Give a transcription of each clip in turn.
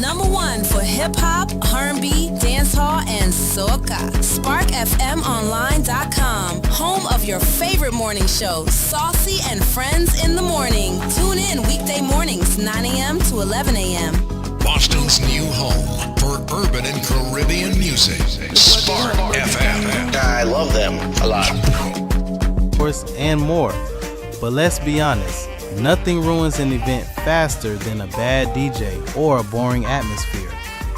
#1 for hip-hop, R&B, dancehall, and soca. SparkFMOnline.com, home of your favorite morning show, Saucy and Friends in the Morning. Tune in weekday mornings, 9 a.m. to 11 a.m. Boston's new home for urban and Caribbean music. Spark FM. I love them a lot. And more. But let's be honest, nothing ruins an event faster than a bad DJ or a boring atmosphere.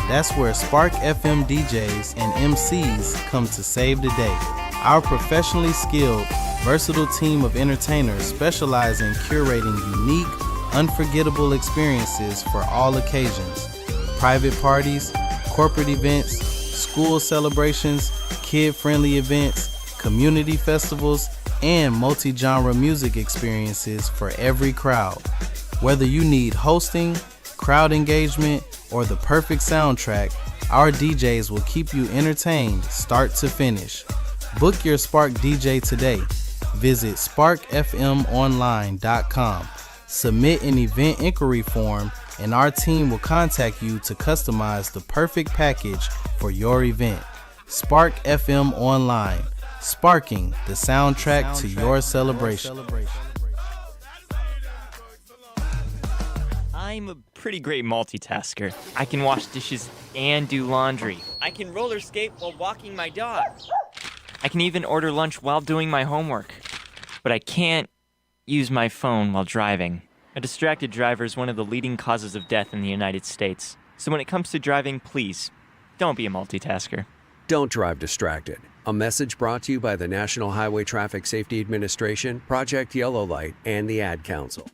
That's where Spark FM DJs and MCs come to save the day. Our professionally skilled, versatile team of entertainers specialize in curating unique, unforgettable experiences for all occasions. Private parties, corporate events, school celebrations, kid-friendly events, community festivals, and multi-genre music experiences for every crowd. Whether you need hosting, crowd engagement, or the perfect soundtrack, our DJs will keep you entertained start to finish. Book your Spark DJ today. Visit sparkfmonline.com. Submit an event inquiry form, and our team will contact you to customize the perfect package for your event. Spark FM Online. Sparking the soundtrack to your celebration. I'm a pretty great multitasker. I can wash dishes and do laundry. I can roller skate while walking my dog. I can even order lunch while doing my homework. But I can't use my phone while driving. A distracted driver is one of the leading causes of death in the United States. So when it comes to driving, please, don't be a multitasker. Don't drive distracted. A message brought to you by the National Highway Traffic Safety Administration, Project Yellow Light, and the Ad Council.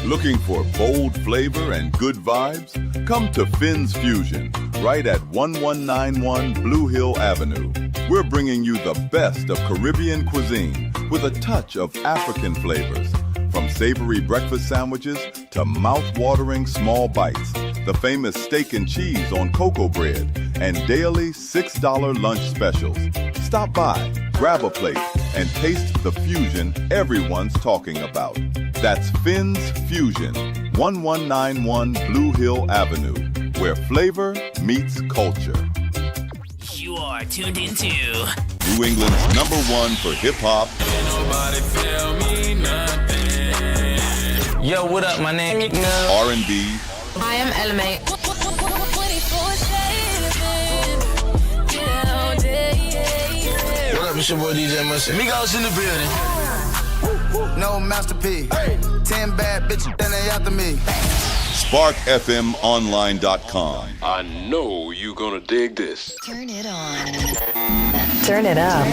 Looking for bold flavor and good vibes? Come to Finn's Fusion, right at 1191 Blue Hill Avenue. We're bringing you the best of Caribbean cuisine with a touch of African flavors. From savory breakfast sandwiches to mouth-watering small bites, the famous steak and cheese on cocoa bread, and daily $6 lunch specials. Stop by, grab a plate, and taste the fusion everyone's talking about. That's Finn's Fusion, 1191 Blue Hill Avenue, where flavor meets culture. You are tuned into New England's #1 for hip-hop. Yo, what up? My name is R&B. I am Elme. What up? It's your boy DJ Mustard. Migos in the building. No Master P. 10 bad bitches, then they after me. SparkFMOnline.com. I know you gonna dig this. Turn it on. Turn it up.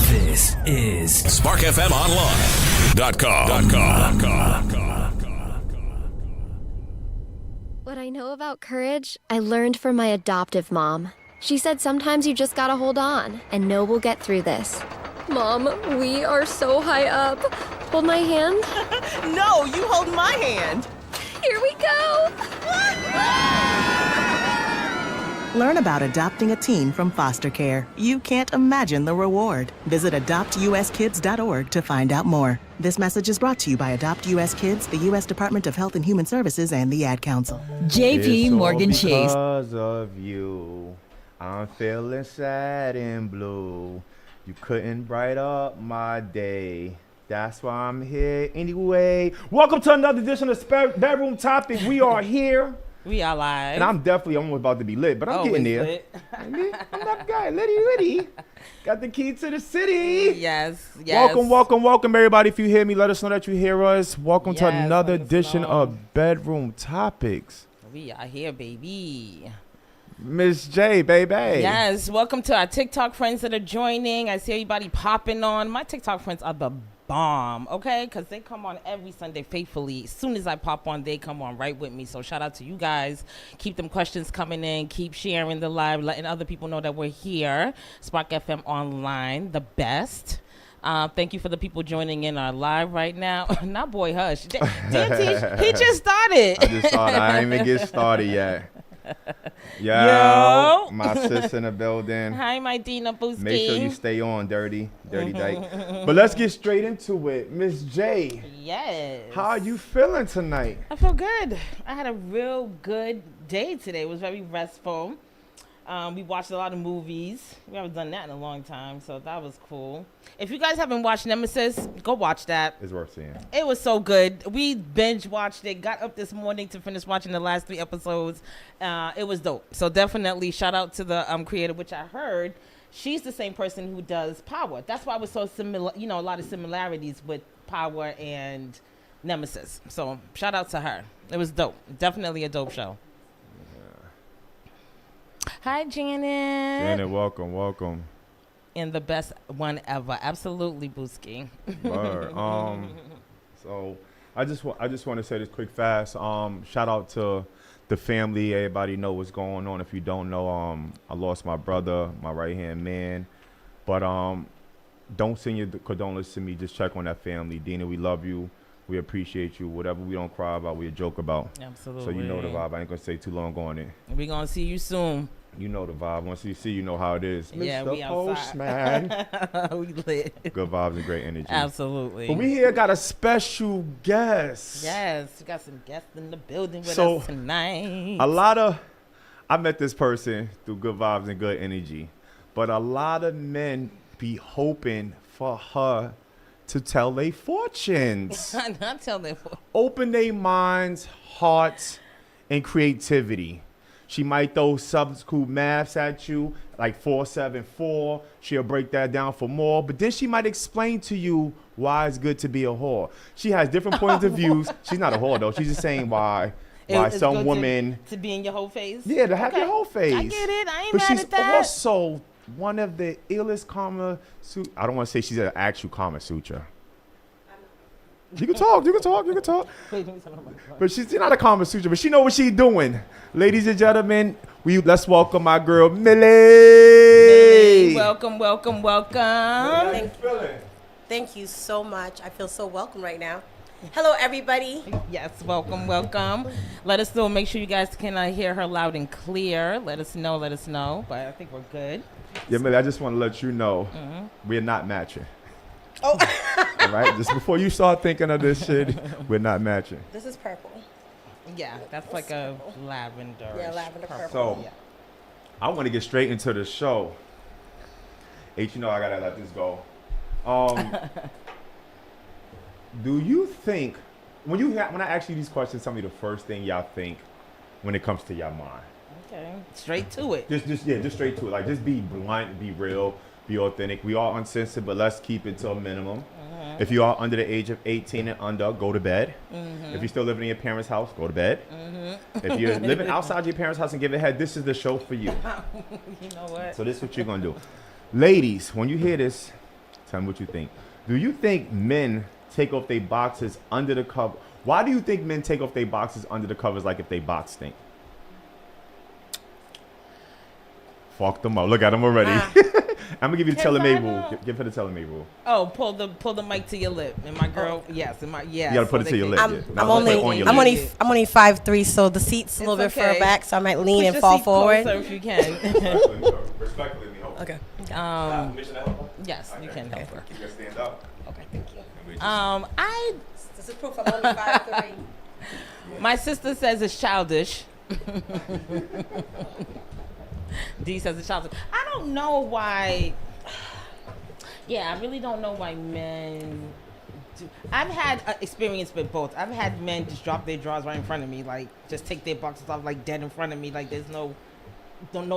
This is SparkFMOnline.com. What I know about courage, I learned from my adoptive mom. She said sometimes you just gotta hold on and know we'll get through this. Mom, we are so high up. Hold my hand. No, you hold my hand. Here we go. Learn about adopting a teen from foster care. You can't imagine the reward. Visit adoptuskids.org to find out more. This message is brought to you by Adopt US Kids, the U.S. Department of Health and Human Services, and the Ad Council. JP Morgan Chase. Because of you, I'm feeling sad and blue. You couldn't bright up my day. That's why I'm here anyway. Welcome to another edition of Bedroom Topic. We are here. We are live. And I'm definitely almost about to be I'm getting there. I'm that guy, Liddy. Got the key to the city. Yes. Welcome, everybody. If you hear me, let us know that you hear us. Welcome to another edition of Bedroom Topics. We are here, baby. Miss J, baby. Yes, welcome to our TikTok friends that are joining. I see everybody popping on. My TikTok friends are the bomb, okay? Because they come on every Sunday faithfully. As soon as I pop on, they come on right with me. So shout out to you guys. Keep them questions coming in. Keep sharing the live, letting other people know that we're here. Spark FM Online, the best. Thank you for the people joining in our live right now. Not Boy Hush. He just started. I just started. I ain't even get started yet. Yo, my sis in the building. Hi, my Dina Booski. Make sure you stay on, Dirty Dyke. But let's get straight into it. Miss J. Yes. How are you feeling tonight? I feel good. I had a real good day today. It was very restful. We watched a lot of movies. We haven't done that in a long time, so that was cool. If you guys haven't watched Nemesis, go watch that. It's worth seeing. It was so good. We binge watched it. Got up this morning to finish watching the last 3 episodes. It was dope. So definitely shout out to the creator, which I heard she's the same person who does Power. That's why it was so similar. You know, a lot of similarities with Power and Nemesis. So shout out to her. It was dope. Definitely a dope show. Hi, Janet. Janet, welcome. And the best one ever. Absolutely, Booski. Word. So I just want to say this quick fast. Shout out to the family. Everybody know what's going on. If you don't know, I lost my brother, my right-hand man. But don't send your condolences to me. Just check on that family. Dina, we love you. We appreciate you. Whatever we don't cry about, we joke about. Absolutely. So you know the vibe. I ain't gonna stay too long on it. We're gonna see you soon. You know the vibe. Once you see, you know how it is. Yeah, Mr. we Postman. we lit. Good vibes and great energy. Absolutely. But we here got a special guest. Yes, we got some guests in the building with So, us tonight. I met this person through good vibes and good energy, but a lot of men be hoping for her to tell their fortunes. Not tell their fortunes. Open their minds, hearts, and creativity. She might throw substitute maths at you, like 474. She'll break that down for more. But then she might explain to you why it's good to be a whore. She has different points of views. She's not a whore, though. She's just saying why It's some good women... To be in your whole face? Yeah, to have your whole face. I get it. I ain't but mad she's at that. also one of the illest Kama Sutra. I don't want to say she's an actual Kama Sutra. You can talk. But she's not a Kama Sutra, but she know what she's doing. Ladies and gentlemen, let's welcome my girl, Millie. Welcome. Thank you so much. I feel so welcome right now. Hello, everybody. Yes, welcome. Let us know. Make sure you guys can hear her loud and clear. Let us know. But I think we're good. Yeah, Millie, I just want to let you know we're not matching. Oh. All right? Just before you start thinking of this shit, we're not matching. This is purple. Yeah, that's like a lavender. Yeah, lavender purple. So, yeah. I want to get straight into the show. H, you know I got to let this go. Do you think, when I ask you these questions, tell me the first thing y'all think when it comes to your mind? Okay, straight to it. Just straight to it. Like, just be blunt, be real, be authentic. We are uncensored, but let's keep it to a minimum. Mm-hmm. If you are under the age of 18 and under, go to bed. Mm-hmm. If you're still living in your parents' house, go to bed. Mm-hmm. If you're living outside your parents' house and give it head, this is the show for you. You know what? So this is what you're going to do. Ladies, when you hear this, tell me what you think. Do you think men take off their boxes under the cover? Why do you think men take off their boxes under the covers like if they box stink? Fuck them up. Look at them already. I'm gonna give you the Taylor May rule. Give her the Taylor May rule. Oh, pull the mic to your lip, and my girl, yes. You gotta put it to your lip. I'm only 5'3", so the seat's a little bit further back, so I might lean and fall forward. Closer if you can. Respectfully, me help. Okay. Yes, you can help her. You can stand up. Okay, thank you. This is proof I'm only 5'3". My sister says it's childish. D says it's childish. I don't know why. Yeah, I really don't know why men do. I've had experience with both. I've had men just drop their drawers right in front of me, like just take their boxes off like dead in front of me, like there's no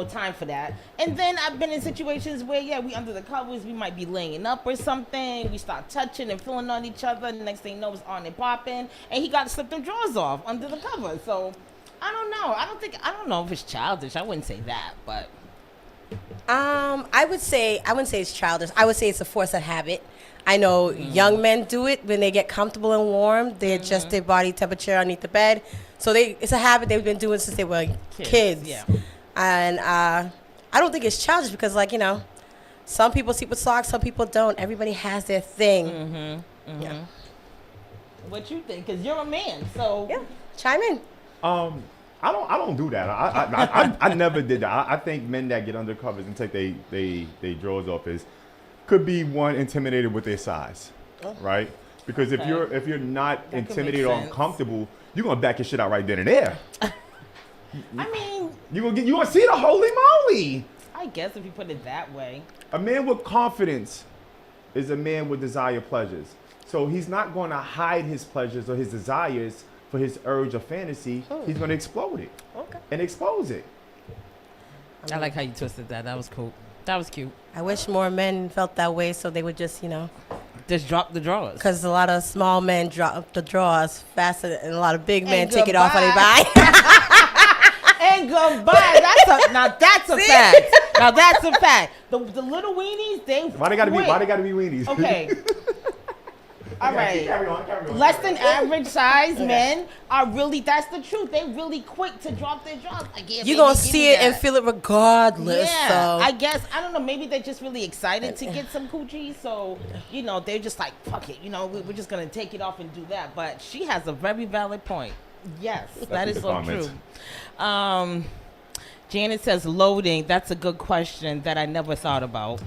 time for that. And then I've been in situations where, yeah, we under the covers, we might be laying up or something. We start touching and feeling on each other. The next thing you know, it's on and popping. And he got to slip them drawers off under the cover. So I don't know. I don't know if it's childish. I wouldn't say that, but. I wouldn't say it's childish. I would say it's a force of habit. I know young men do it when they get comfortable and warm. They adjust their body temperature underneath the bed. So it's a habit they've been doing since they were kids. Yeah. And I don't think it's childish because, like, you know, some people sleep with socks, some people don't. Everybody has their thing. Yeah. What you think? Because you're a man, so. Yeah. Chime in. I don't do that. I never did that. I think men that get undercovers and take they drawers off could be one intimidated with their size, right? Because if you're not That intimidated or uncomfortable, you're gonna back your shit out right then and there. I mean, you gonna see the holy moly. I guess if you put it that way. A man with confidence is a man with desire pleasures. So he's not going to hide his pleasures or his desires for his urge or fantasy. He's going to explode it and expose it. I like how you twisted that. That was cool. That was cute. I wish more men felt that way so they would just, just drop the drawers. Because a lot of small men drop the drawers faster than a lot of big men take it off when they buy. And goodbye. That's a fact. Now that's a fact. The little weenies, Why they gotta be weenies? Okay. All right. Carry on. Less than average size men are really, that's the truth. They really quick to drop their drawers. Like, yeah, You're going to see it and feel it regardless. Yeah, so. I guess, I don't know, maybe they're just really excited to get some coochie. So, they're just like, fuck it. We're just going to take it off and do that. But she has a very valid point. Yes, that is so true. Janet says loading. That's a good question that I never thought about.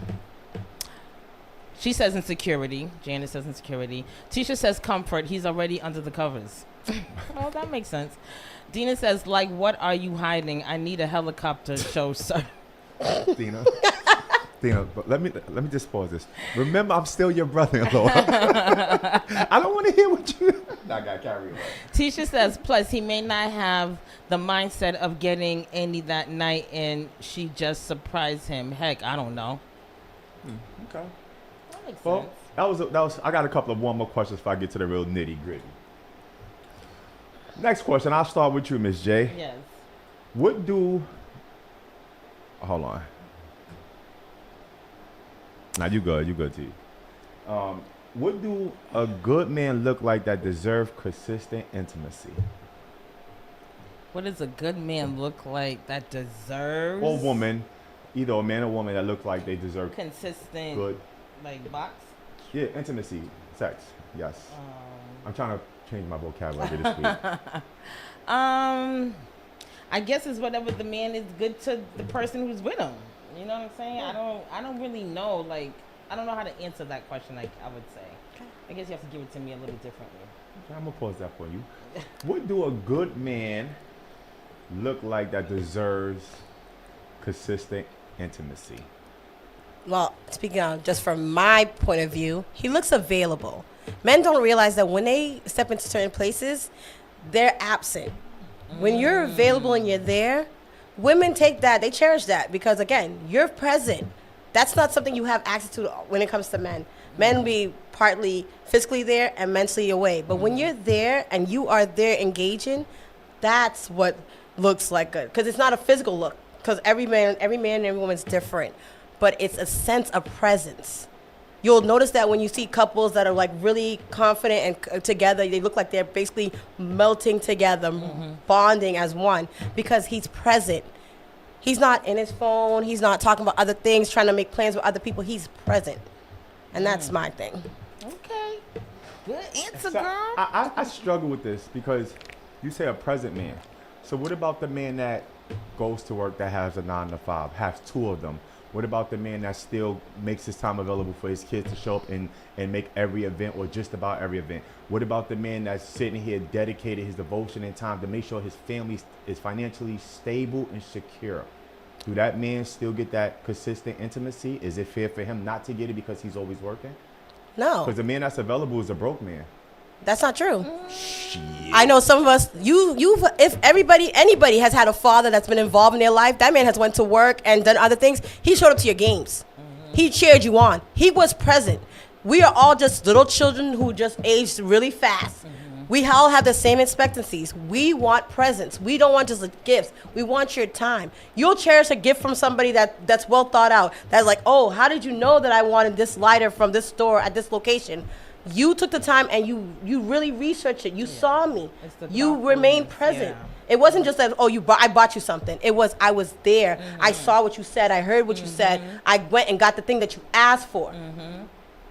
She says insecurity. Janet says insecurity. Tisha says comfort. He's already under the covers. Well, that makes sense. Dina says, like, what are you hiding? I need a helicopter show, sir. Dina, but let me just pause this. Remember, I'm still your brother-in-law. I don't want to hear what you. I got carried away. Tisha says, plus he may not have the mindset of getting any that night, and she just surprised him. Heck, I don't know. Okay. That makes Well, sense. that was. I got a couple of warm-up questions before I get to the real nitty-gritty. Next question. I'll start with you, Miss J. Yes. What do? Hold on. Now you good, T. What do a good man look like that deserves consistent intimacy? What does a good man look like that deserves? Or woman, either a man or woman that look like they deserve consistent, good, like box. Yeah, intimacy, sex. Yes. I'm trying to change my vocabulary this week. I guess it's whatever the man is good to the person who's with him. You know what I'm saying? Yeah. I don't really know. Like, I don't know how to answer that question. Like, I would say. Okay. I guess you have to give it to me a little differently. Okay, I'm gonna pause that for you. What do a good man look like that deserves consistent intimacy? Well, speaking of just from my point of view, he looks available. Men don't realize that when they step into certain places, they're absent. When you're available and you're there, women take that, they cherish that because, again, you're present. That's not something you have access to when it comes to men. Men be partly physically there and mentally away. But when you're there and you are there engaging, that's what looks like good. Because it's not a physical look. Because every man and every woman's different. But it's a sense of presence. You'll notice that when you see couples that are like really confident and together, they look like they're basically melting together, bonding as one, because he's present. He's not in his phone. He's not talking about other things, trying to make plans with other people. He's present. And that's my thing. Okay. Good answer, So, girl. I struggle with this because you say a present man. So what about the man that goes to work that has a 9 to 5, has 2 of them? What about the man that still makes his time available for his kids to show up and make every event or just about every event? What about the man that's sitting here dedicated his devotion and time to make sure his family is financially stable and secure? Do that man still get that consistent intimacy? Is it fair for him not to get it because he's always working? No. Because the man that's available is a broke man. That's not true. I know some of us, if anybody has had a father that's been involved in their life, that man has went to work and done other things. He showed up to your games. He cheered you on. He was present. We are all just little children who just aged really fast. We all have the same expectancies. We want presents. We don't want just gifts. We want your time. You'll cherish a gift from somebody that's well thought out. That's like, oh, how did you know that I wanted this lighter from this store at this location? You took the time and you really researched it. You saw me. You remained present. It wasn't just that, I bought you something. It was, I was there. I saw what you said. I heard what you said. I went and got the thing that you asked for.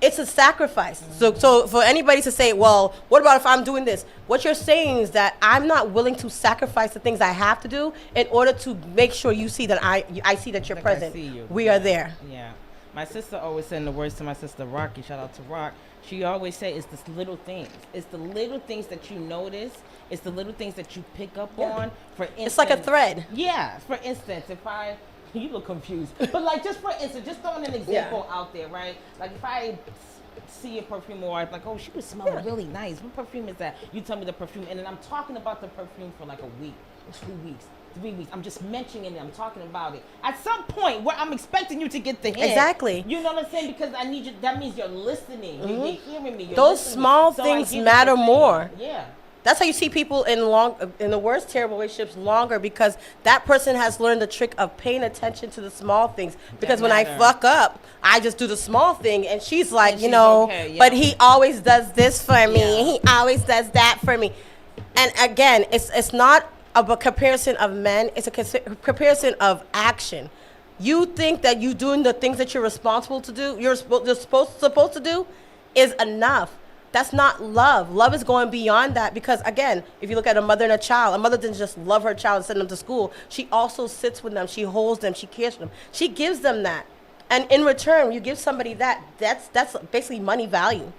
It's a sacrifice. So for anybody to say, well, what about if I'm doing this? What you're saying is that I'm not willing to sacrifice the things I have to do in order to make sure you see that I see that you're Like present. I see you. We are there. Yeah. My sister always said, in the words to my sister Rocky, shout out to Rock, she always say it's the little things. It's the little things that you notice. It's the little things that you pick up on. For instance, It's like a thread. Yeah. For instance, you look confused. But like, just for instance, just throwing an example out there, right? Like if I see a perfume or I'm like, oh, she was smelling really nice. What perfume is that? You tell me the perfume, and then I'm talking about the perfume for like a week, 2 weeks, 3 weeks. I'm just mentioning it. I'm talking about it. At some point where I'm expecting you to get the hint. Exactly. You know what I'm saying? Because I need you. That means you're listening. You're hearing me. You're Those listening. small So I things get what matter you're saying. more. Yeah. That's how you see people in the worst terrible relationships longer, because that person has learned the trick of paying attention to the small things. Because when I fuck up, I just do the small thing, and she's like, And you she's so okay, yeah. but he always does this for me, and he always does that for me. And again, it's not a comparison of men; it's a comparison of action. You think that you doing the things that you're responsible to do, you're supposed to do, is enough. That's not love. Love is going beyond that, because, again, if you look at a mother and a child, a mother doesn't just love her child and send them to school. She also sits with them. She holds them. She cares for them. She gives them that. And in return, you give somebody that's basically money value.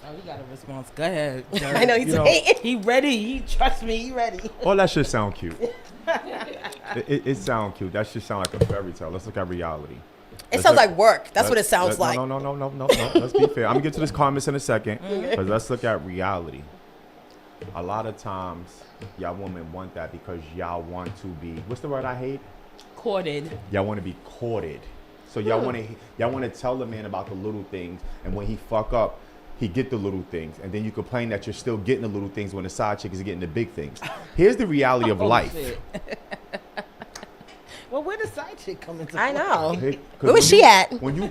Oh, he got a response. Go ahead. I know he's hating. He ready. Trust me, he ready. All that shit sound cute. it sound cute. That shit sound like a fairy tale. Let's look at reality. It sounds like work. That's what it sounds like. No. Let's be fair. I'm gonna get to this comments in a second, but let's look at reality. A lot of times, y'all women want that because y'all want to be. What's the word I hate? Courted. Y'all want to be courted. So y'all want to tell the man about the little things, and when he fuck up, he get the little things, and then you complain that you're still getting the little things when the side chick is getting the big things. Here's the reality of life. Well, where the side chick come into I know. Hey, Where was she at? When you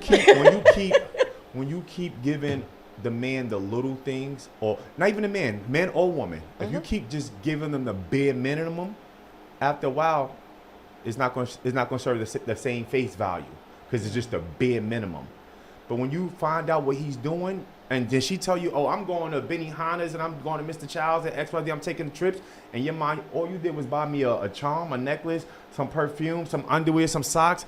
keep giving the man the little things, or not even the man or woman, if you keep just giving them the bare minimum, after a while, it's not going to serve the same face value, because it's just the bare minimum. But when you find out what he's doing, and then she tell you, oh, I'm going to Benihana's and I'm going to Mr. Child's and XYZ, I'm taking trips, and your mind, all you did was buy me a charm, a necklace, some perfume, some underwear, some socks,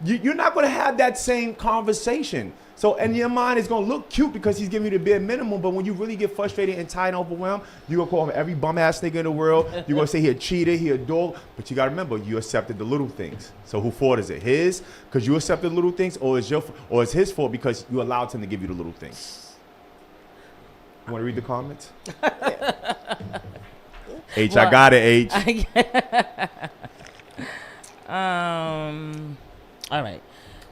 you're not going to have that same conversation. So, and your mind is going to look cute because he's giving you the bare minimum, but when you really get frustrated and tired and overwhelmed, you're going to call him every bum-ass nigga in the world. You're going to say he a cheater, he a dog, but you got to remember, you accepted the little things. So whose fault is it? His, because you accepted the little things, or is his fault because you allowed him to give you the little things? You want to read the comments? H, I got it, H. All right.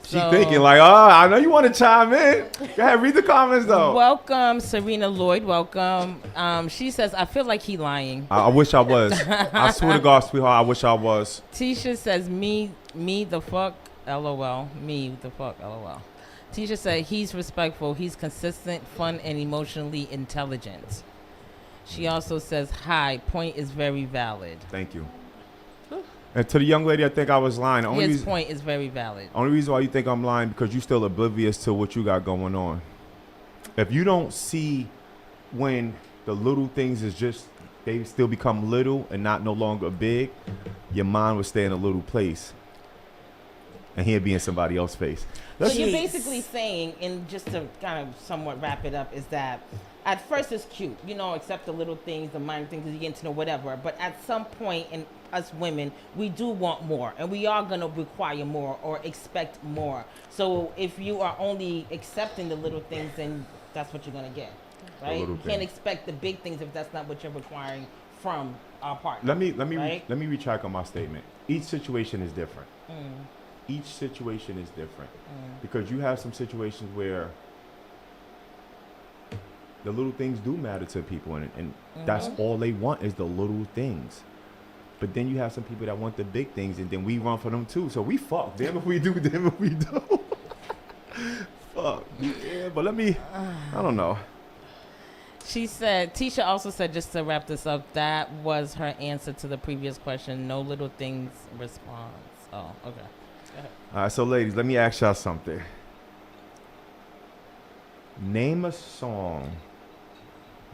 She thinking like, oh, I know you want to chime in. Go ahead, read the comments though. Welcome, Serena Lloyd. Welcome. She says, I feel like he lying. I wish I was. I swear to God, sweetheart, I wish I was. Tisha says, me the fuck, LOL. Me the fuck, LOL. Tisha said, he's respectful, he's consistent, fun, and emotionally intelligent. She also says, hi, point is very valid. Thank you. And to the young lady, I think I was lying. His point is very valid. Only reason why you think I'm lying because you're still oblivious to what you got going on. If you don't see when the little things is just, they still become little and no longer big, your mind will stay in a little place. And he'll be in somebody else's face. So you're basically saying, and just to kind of somewhat wrap it up, is that at first it's cute, accept the little things, the minor things, you get to know whatever. But at some point in us women, we do want more, and we are going to require more or expect more. So if you are only accepting the little things, then that's what you're going to get, right? You can't expect the big things if that's not what you're requiring from our partner. Let me retract on my statement. Each situation is different. Each situation is different because you have some situations where the little things do matter to people, and that's all they want is the little things. But then you have some people that want the big things, and then we run for them too. So we fuck. Damn if we do, damn if we don't. Fuck. Yeah, but I don't know. She said, Tisha also said, just to wrap this up, that was her answer to the previous question. No little things response. Oh, okay. All right, so ladies, let me ask y'all something. Name a song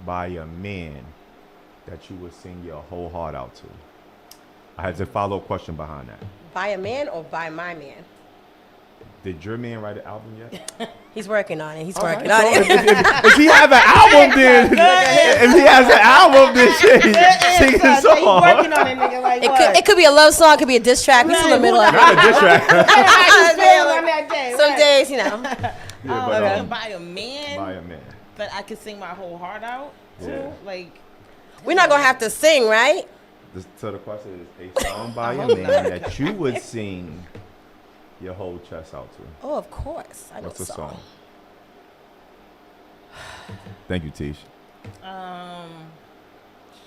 by a man that you would sing your whole heart out to. I had a follow-up question behind that. By a man or by my man? Did your man write an album yet? He's working on it. He's All working right, on so it. if he has an album, then if he has an album, then shit, sing the song. He's working on it, nigga. Like what? It could be a love song. It could be a diss track. He's in the middle of it. Not a diss track. Some days, you know. but, by a man. by a man. But I could sing my whole heart out too. Yeah. Like We're not gonna have to sing, right? So the question is a song by a man that you would sing your whole chest out to. Oh, of course. I know What's the song. song? Thank you, Tish.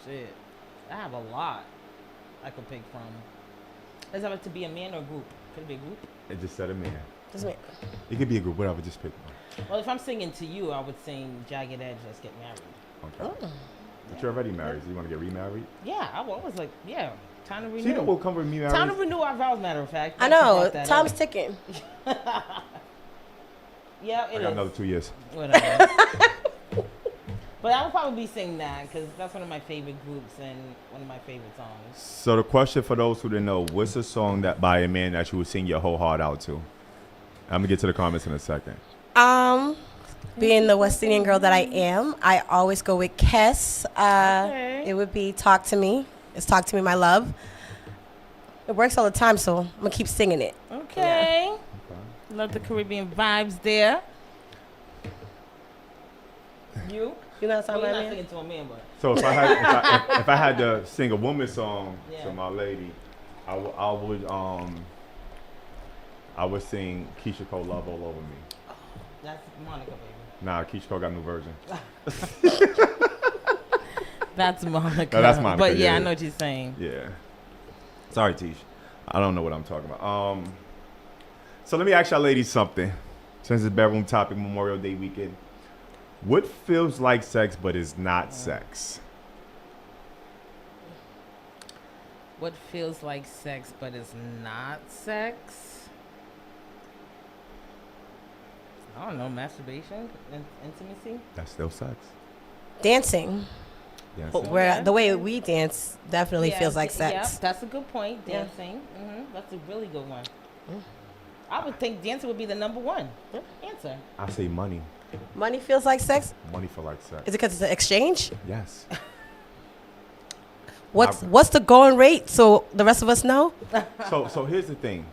Shit. I have a lot I could pick from. Does it have to be a man or a group? Could it be a group? It just said a man. Just me. It could be a group, whatever, just pick one. Well, if I'm singing to you, I would sing Jagged Edge, Let's Get Married. Okay. But you're already married, so you want to get remarried? Yeah, I was like, yeah, time to renew. So you know what come with me married? Time to renew our vows, matter of fact. I Thank you know. brought that Time's up. ticking. Yeah, I it got is. another 2 years. Whatever. But I would probably be singing that because that's one of my favorite groups and one of my favorite songs. So the question for those who didn't know, what's a song that by a man that you would sing your whole heart out to? I'm gonna get to the comments in a second. Being the West Indian girl that I am, I always go with Kes. It would be Talk to Me. It's Talk to Me, My Love. It works all the time, so I'm gonna keep singing it. Okay. Love the Caribbean vibes there. You? You know what I'm Well, you're not saying? singing to a man, but. So if I had to sing a woman song Yeah. to my lady, I would sing Keisha Cole Love All Over Me. That's Monica, baby. Nah, Keisha Cole got a new version. That's Monica. No, that's Monica. But yeah, I know what you're saying. Yeah. Sorry, Tish. I don't know what I'm talking about. So let me ask y'all ladies something. Since it's bedroom topic, Memorial Day weekend. What feels like sex but is not sex? What feels like sex but is not sex? I don't know, masturbation, intimacy. That's still sex. Dancing. Yes. Where the way we dance definitely Yeah, feels like Yeah, sex. that's a good point. Yeah. Dancing. That's a really good one. I would think dancing would be the number one answer. I say money. Money feels like sex. Money for like sex. Is it because it's an exchange? Yes. What's the going rate so the rest of us know? So here's the thing.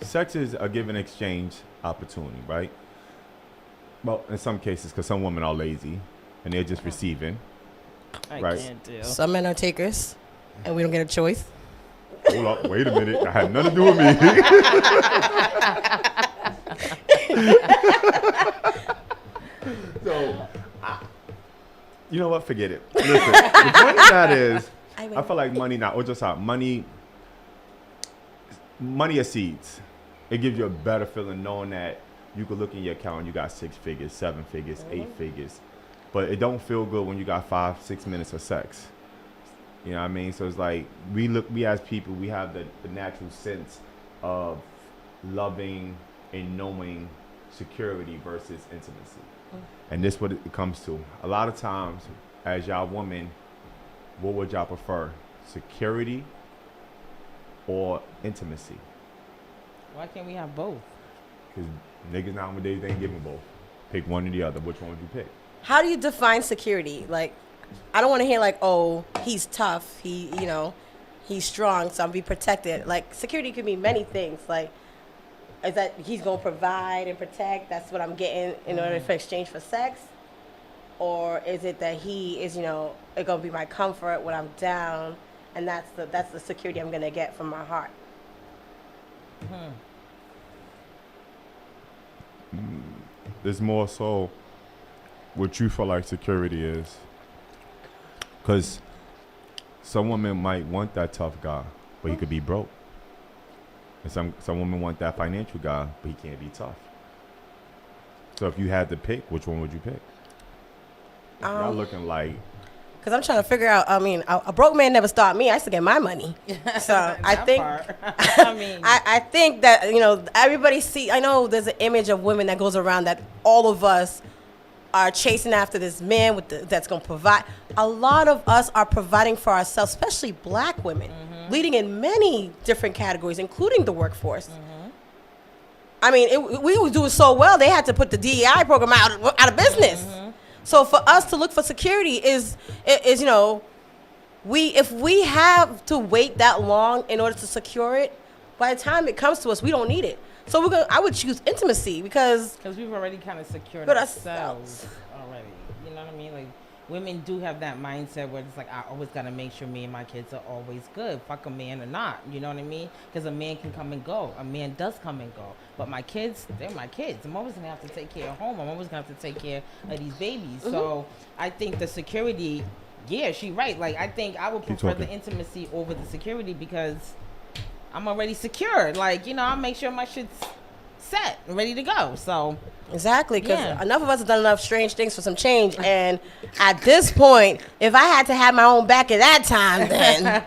Sex is a give and exchange opportunity, right? Well, in some cases, because some women are lazy and they're just receiving. I right? can't do. Some men are takers, and we don't get a choice. Hold up, wait a minute. That had nothing to do with me. So, you know what? Forget it. Listen, the point of that is, I feel like money now, or just money is seeds. It gives you a better feeling knowing that you could look in your account and you got 6 figures, 7 figures, 8 figures. But it don't feel good when you got 5-6 minutes of sex. You know what I mean? So it's like we as people, we have the natural sense of loving and knowing security versus intimacy. And this what it comes to. A lot of times, as y'all women, what would y'all prefer? Security or intimacy? Why can't we have both? Because niggas nowadays, they ain't giving both. Pick one or the other. Which one would you pick? How do you define security? Like, I don't want to hear like, oh, he's tough. He's strong, so I'm be protected. Like, security could mean many things. Like, is that he's gonna provide and protect? That's what I'm getting in order for exchange for sex, or is it that he is, it gonna be my comfort when I'm down, and that's the security I'm gonna get from my heart. There's more so what you feel like security is. Because some women might want that tough guy, but he could be broke. And some women want that financial guy, but he can't be tough. So if you had to pick, which one would you pick? Y'all looking like... Because I'm trying to figure out, a broke man never stopped me. I used to get my money. So I think... I think that, everybody I know there's an image of women that goes around that all of us are chasing after this man that's going to provide. A lot of us are providing for ourselves, especially black women, leading in many different categories, including the workforce. I mean, we were doing so well, they had to put the DEI program out of business. So for us to look for security is you know, if we have to wait that long in order to secure it, by the time it comes to us, we don't need it. So I would choose intimacy because we've already kind of secured But ourselves already. You know what I mean? Like, women do have that mindset where it's like, I always got to make sure me and my kids are always good. Fuck a man or not. You know what I mean? Because a man can come and go. A man does come and go. But my kids, they're my kids. I'm always going to have to take care of home. I'm always going to have to take care of these babies. So I think the security, yeah, she's right. Like, I think I would prefer the intimacy over the security because I'm already secured. Like, you know, I'll make sure my shit's set and ready to go. So exactly, because enough of us have done enough strange things for some change. And at this point, if I had to have my own back at that time, then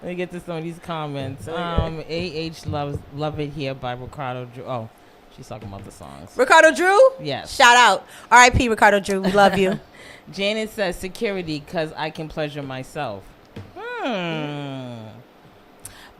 let me get to some of these comments. Love It Here by Ricardo Drew. Oh, she's talking about the songs. Ricardo Drew? Yes. Shout out. R.I.P. Ricardo Drew. We love you. Janet says security because I can pleasure myself.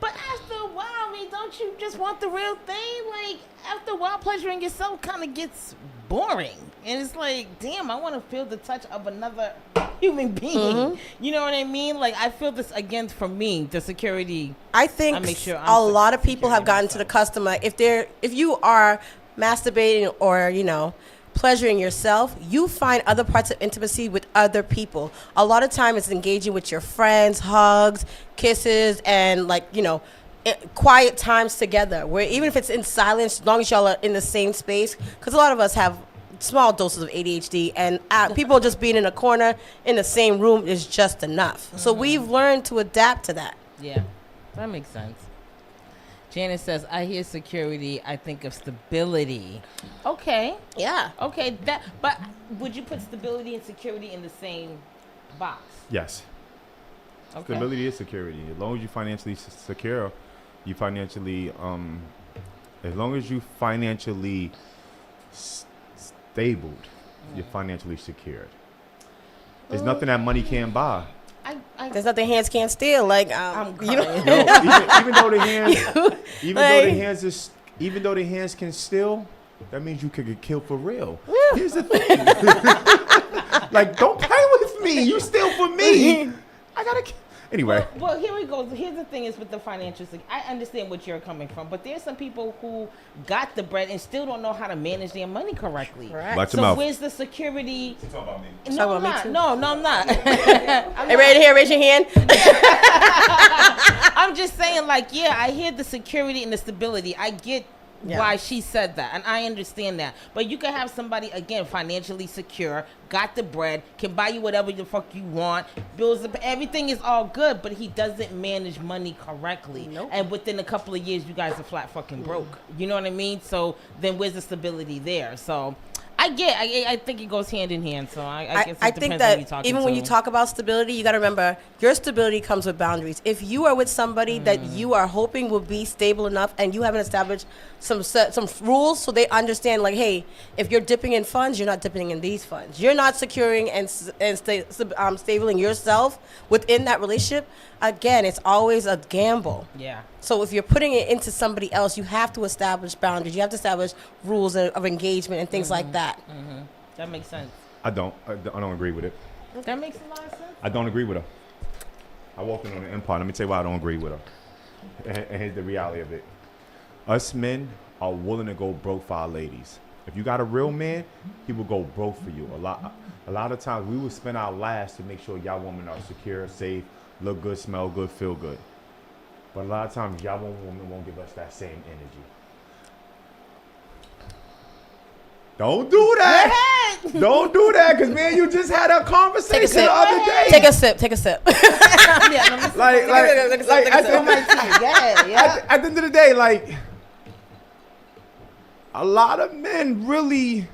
But after a while, I mean, don't you just want the real thing? Like, after a while, pleasuring yourself kind of gets boring. And it's like, damn, I want to feel the touch of another human being. You know what I mean? Like, I feel this again for me, the security. I think a lot of people have gotten to the customer. If you are masturbating or, you know, pleasuring yourself, you find other parts of intimacy with other people. A lot of time it's engaging with your friends, hugs, kisses, and like, you know, quiet times together where even if it's in silence, as long as y'all are in the same space, because a lot of us have small doses of ADHD and people just being in a corner in the same room is just enough. So we've learned to adapt to that. Yeah, that makes sense. Janice says, I hear security, I think of stability. Okay. Yeah. Okay, but would you put stability and security in the same box? Yes. Okay. Stability is security. As long as you financially secure, you financially, as long as you financially stable, you're financially secured. There's nothing that money can't buy. There's nothing hands can't steal. Like you know, even though the hands, even though the hands can steal, that means you could get killed for real. Here's the thing, like, don't play with me. You steal for me. I gotta. Anyway. Well, here we go. Here's the thing is with the financial, I understand what you're coming from, but there's some people who got the bread and still don't know how to manage their money correctly. Right. Watch So where's the security? She's talking about me. No, I'm not. No, I'm not. Hey, ready to hear? Raise your hand. I'm just saying, like, yeah, I hear the security and the stability. I get why she said that, and I understand that. But you can have somebody, again, financially secure, got the bread, can buy you whatever the fuck you want, bills, everything is all good, but he doesn't manage money correctly. And within a couple of years, you guys are flat fucking broke. You know what I mean? So then where's the stability there? So I think it goes hand in hand. So I guess it think depends that on who you're talking even to. when you talk about stability, you got to remember your stability comes with boundaries. If you are with somebody that you are hoping will be stable enough, and you haven't established some rules so they understand, like, hey, if you're dipping in funds, you're not dipping in these funds. You're not securing and stabling yourself within that relationship. Again, it's always a gamble. Yeah. So if you're putting it into somebody else, you have to establish boundaries. You have to establish rules of engagement and things like that. That makes sense. I don't agree with it. That makes a lot of sense. I don't agree with her. I walked in on the empire. Let me tell you why I don't agree with her. And here's the reality of it. Us men are willing to go broke for our ladies. If you got a real man, he will go broke for you. A lot of times we will spend our last to make sure y'all women are secure, safe, look good, smell good, feel good. But a lot of times y'all women won't give us that same energy. Don't do that. Don't do that, because, man, you just had a conversation the other day. Take a sip. Take a sip. At the end of the day, like, a lot of men really,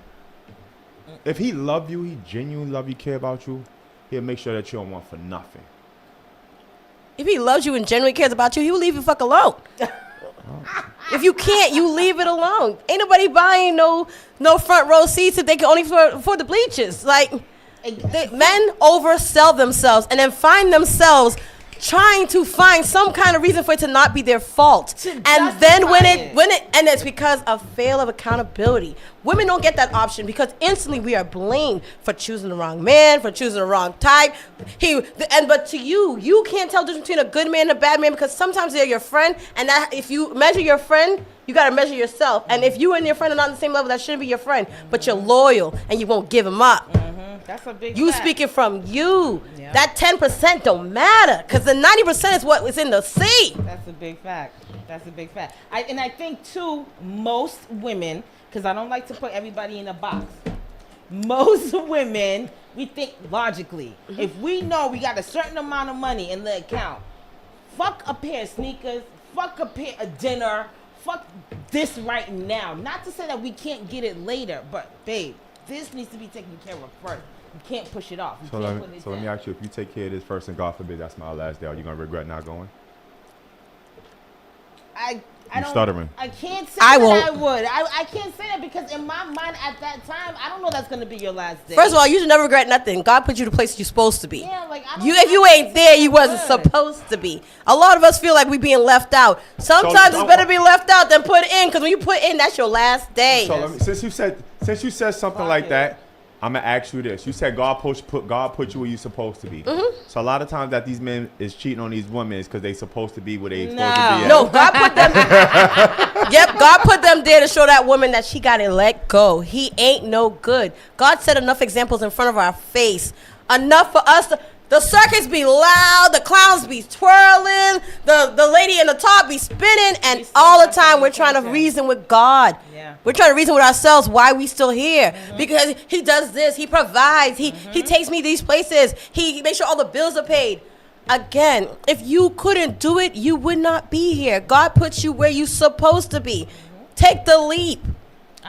if he love you, he genuinely love you, care about you, he'll make sure that you don't want for nothing. If he loves you and genuinely cares about you, he will leave you fuck alone. If you can't, you leave it alone. Ain't nobody buying no front row seats if they can only afford the bleachers. Like, men oversell themselves and then find themselves trying to find some kind of reason for it to not be their fault. And then when it's because of fail of accountability. Women don't get that option because instantly we are blamed for choosing the wrong man, for choosing the wrong type. But to you can't tell the difference between a good man and a bad man because sometimes they're your friend, and that if you measure your friend, you gotta measure yourself. And if you and your friend are not on the same level, that shouldn't be your friend. But you're loyal and you won't give him up. That's a big You fact. speaking from you. Yeah. That 10% don't matter because the 90% is what is in the sea. That's a big fact. That's a big fact. I think, too, most women, because I don't like to put everybody in a box, most women, we think logically. Mm-hmm. If we know we got a certain amount of money in the account, fuck a pair of sneakers, fuck a pair of dinner, fuck this right now. Not to say that we can't get it later, but, babe, this needs to be taken care of first. You can't push it off. So let me ask you, if you take care of this first and God forbid that's my last day, are you going to regret not going? I don't, stuttering. I can't say I that won't. I would. I can't say that because in my mind at that time, I don't know that's going to be your last day. First of all, you should never regret nothing. God put you the place you're supposed to be. Yeah, like, I don't If you ain't there, you wasn't supposed to be. A lot of us feel like we being left out. Sometimes it's better be left out than put in because when you put in, that's your last day. So since you said something like that, I'm gonna ask you this. You said God put you where you're supposed to be. Mm-hmm. So a lot of times that these men is cheating on these women is because they supposed to be where they supposed to be at. No, God put them. Yep, God put them there to show that woman that she got to let go. He ain't no good. God set enough examples in front of our face. Enough for us to. The circus be loud, the clowns be twirling, the lady in the top be spinning, and all the time we're trying to reason with God. Yeah. We're trying to reason with ourselves why we still here. Mm-hmm. Because he does this, he provides, he takes me these places, he makes sure all the bills are paid. Again, if you couldn't do it, you would not be here. God puts you where you're supposed to be. Take the leap.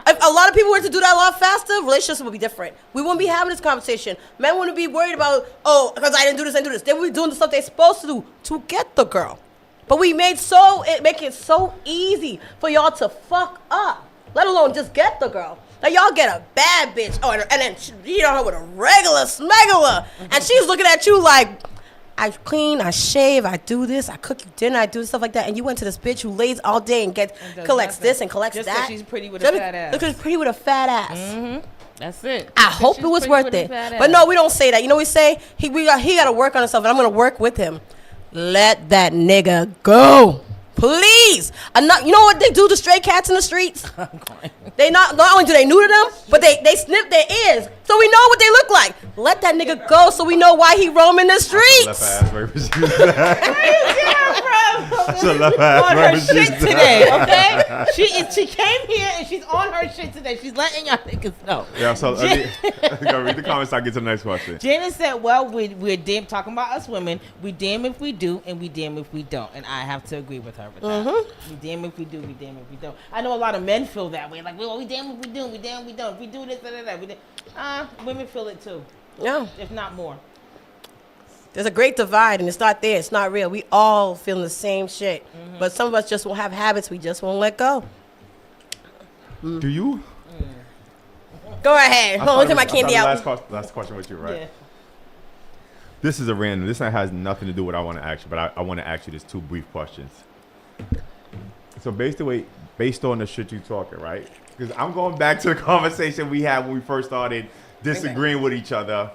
If a lot of people were to do that a lot faster, relationships would be different. We wouldn't be having this conversation. Men wouldn't be worried about, because I didn't do this, I didn't do this. They would be doing the stuff they're supposed to do to get the girl. But we make it so easy for y'all to fuck up, let alone just get the girl. Like, y'all get a bad bitch, and then you know her with a regular smegular, and she's looking at you like, I clean, I shave, I do this, I cook you dinner, I do stuff like that. And you went to this bitch who lays all day and collects this and collects just that. Just she's pretty with a fat ass. Look, she's pretty with a fat ass. Mm-hmm. That's it. I hope it was worth it. But no, we don't say that. You know what we say? He got to work on himself, and I'm going to work with him. Let that nigga go. Please. You know what they do to stray cats in the streets? They not only do they neuter them, but they snip their ears. So we know what they look like. Let that nigga go so we know why he roaming the streets. On her shit today, okay? She came here and she's on her shit today. She's letting y'all niggas know. Yeah, so go read the comments. I'll get to the next question. Janice said, well, we're damn, talking about us women. We damn if we do and we damn if we don't. And I have to agree with her with that. We damn if we do, we damn if we don't. I know a lot of men feel that way. Like, well, we damn if we do, we damn if we don't. If we do this, women feel it too. Yeah. If not more. There's a great divide, and it's not there. It's not real. We all feeling the same shit. Mm-hmm. But some of us just won't have habits we just won't let go. Do you? Go ahead. Hold on to my candy out. Last question with you, right? Yeah. This is a random. This has nothing to do with what I want to ask you, but I want to ask you this 2 brief questions. So based on the shit you talking, right? Because I'm going back to the conversation we had when we first started disagreeing with each other.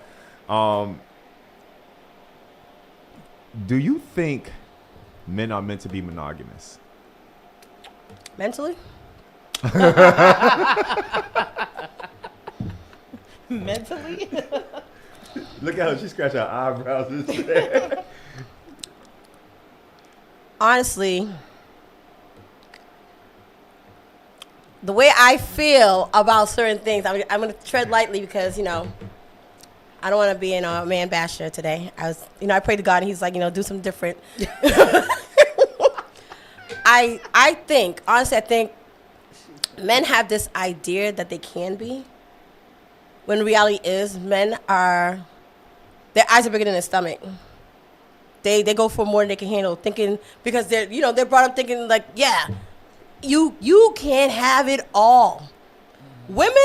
Do you think men are meant to be monogamous? Mentally? Mentally? Look at her. She scratched her eyebrows and shit. Honestly, the way I feel about certain things, I'm going to tread lightly because, I don't want to be in a man basher today. I prayed to God and he's like, do something different. I think men have this idea that they can be, when the reality is their eyes are bigger than their stomach. They go for more than they can handle, thinking, because they're brought up thinking like, yeah, you can't have it all. Women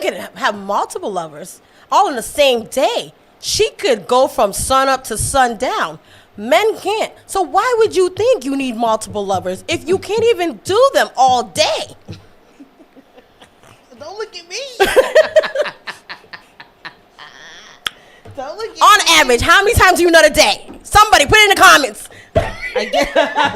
can have multiple lovers all in the same day. She could go from sun up to sundown. Men can't. So why would you think you need multiple lovers if you can't even do them all day? Don't look at me. Don't look at On average, how many times do you nut a day? Somebody put it in the comments.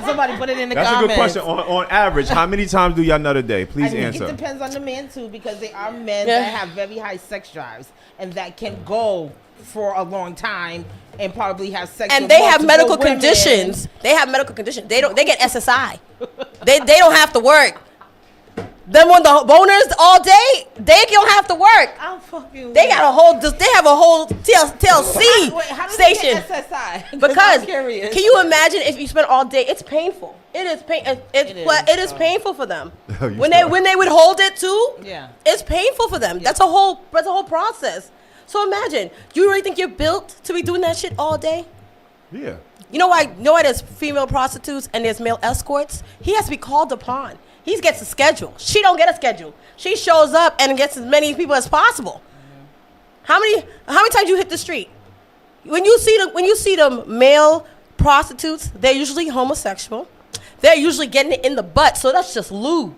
Somebody put it in the That's comments. a good question. On average, how many times do y'all nut a day? Please answer. It depends on the man too, because there are men that have very high sex drives and that can go for a long time and probably have sex. And with they have multiple medical women. conditions. They have medical conditions. They get SSI. they don't have to work. Them on the boners all day, they don't have to work. I'm fucking. They have a whole TLC how do station. They get SSI? Because I'm curious. can you imagine if you spend all day? It's painful. It is painful for them. when they would hold it too. Yeah. It's painful for them. That's a whole process. So imagine, do you really think you're built to be doing that shit all day? Yeah. You know why there's female prostitutes and there's male escorts? He has to be called upon. He gets a schedule. She don't get a schedule. She shows up and gets as many people as possible. How many times you hit the street? When you see the male prostitutes, they're usually homosexual. They're usually getting it in the butt, so that's just lube.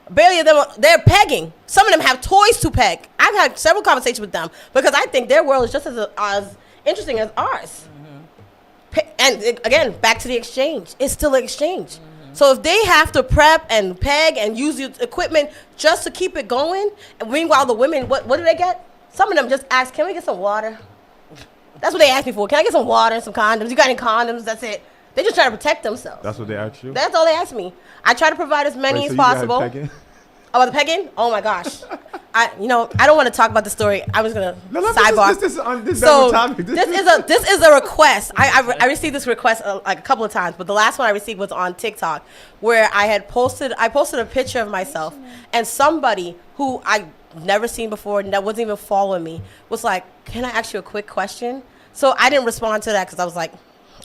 Barely of them, they're pegging. Some of them have toys to peg. I've had several conversations with them because I think their world is just as interesting as ours. And again, back to the exchange. It's still an exchange. So if they have to prep and peg and use the equipment just to keep it going, and meanwhile the women, what do they get? Some of them just ask, can we get some water? That's what they ask me for. Can I get some water and some condoms? You got any condoms? That's it. They just try to protect themselves. That's what they ask you? That's all they ask me. I try to provide as many as possible. About the pegging? Oh my gosh. I don't want to talk about the story. I was gonna sidebar. This is a request. I received this request like a couple of times, but the last one I received was on TikTok, where I posted a picture of myself, and somebody who I never seen before and that wasn't even following me was like, "Can I ask you a quick question?" So I didn't respond to that because I was like,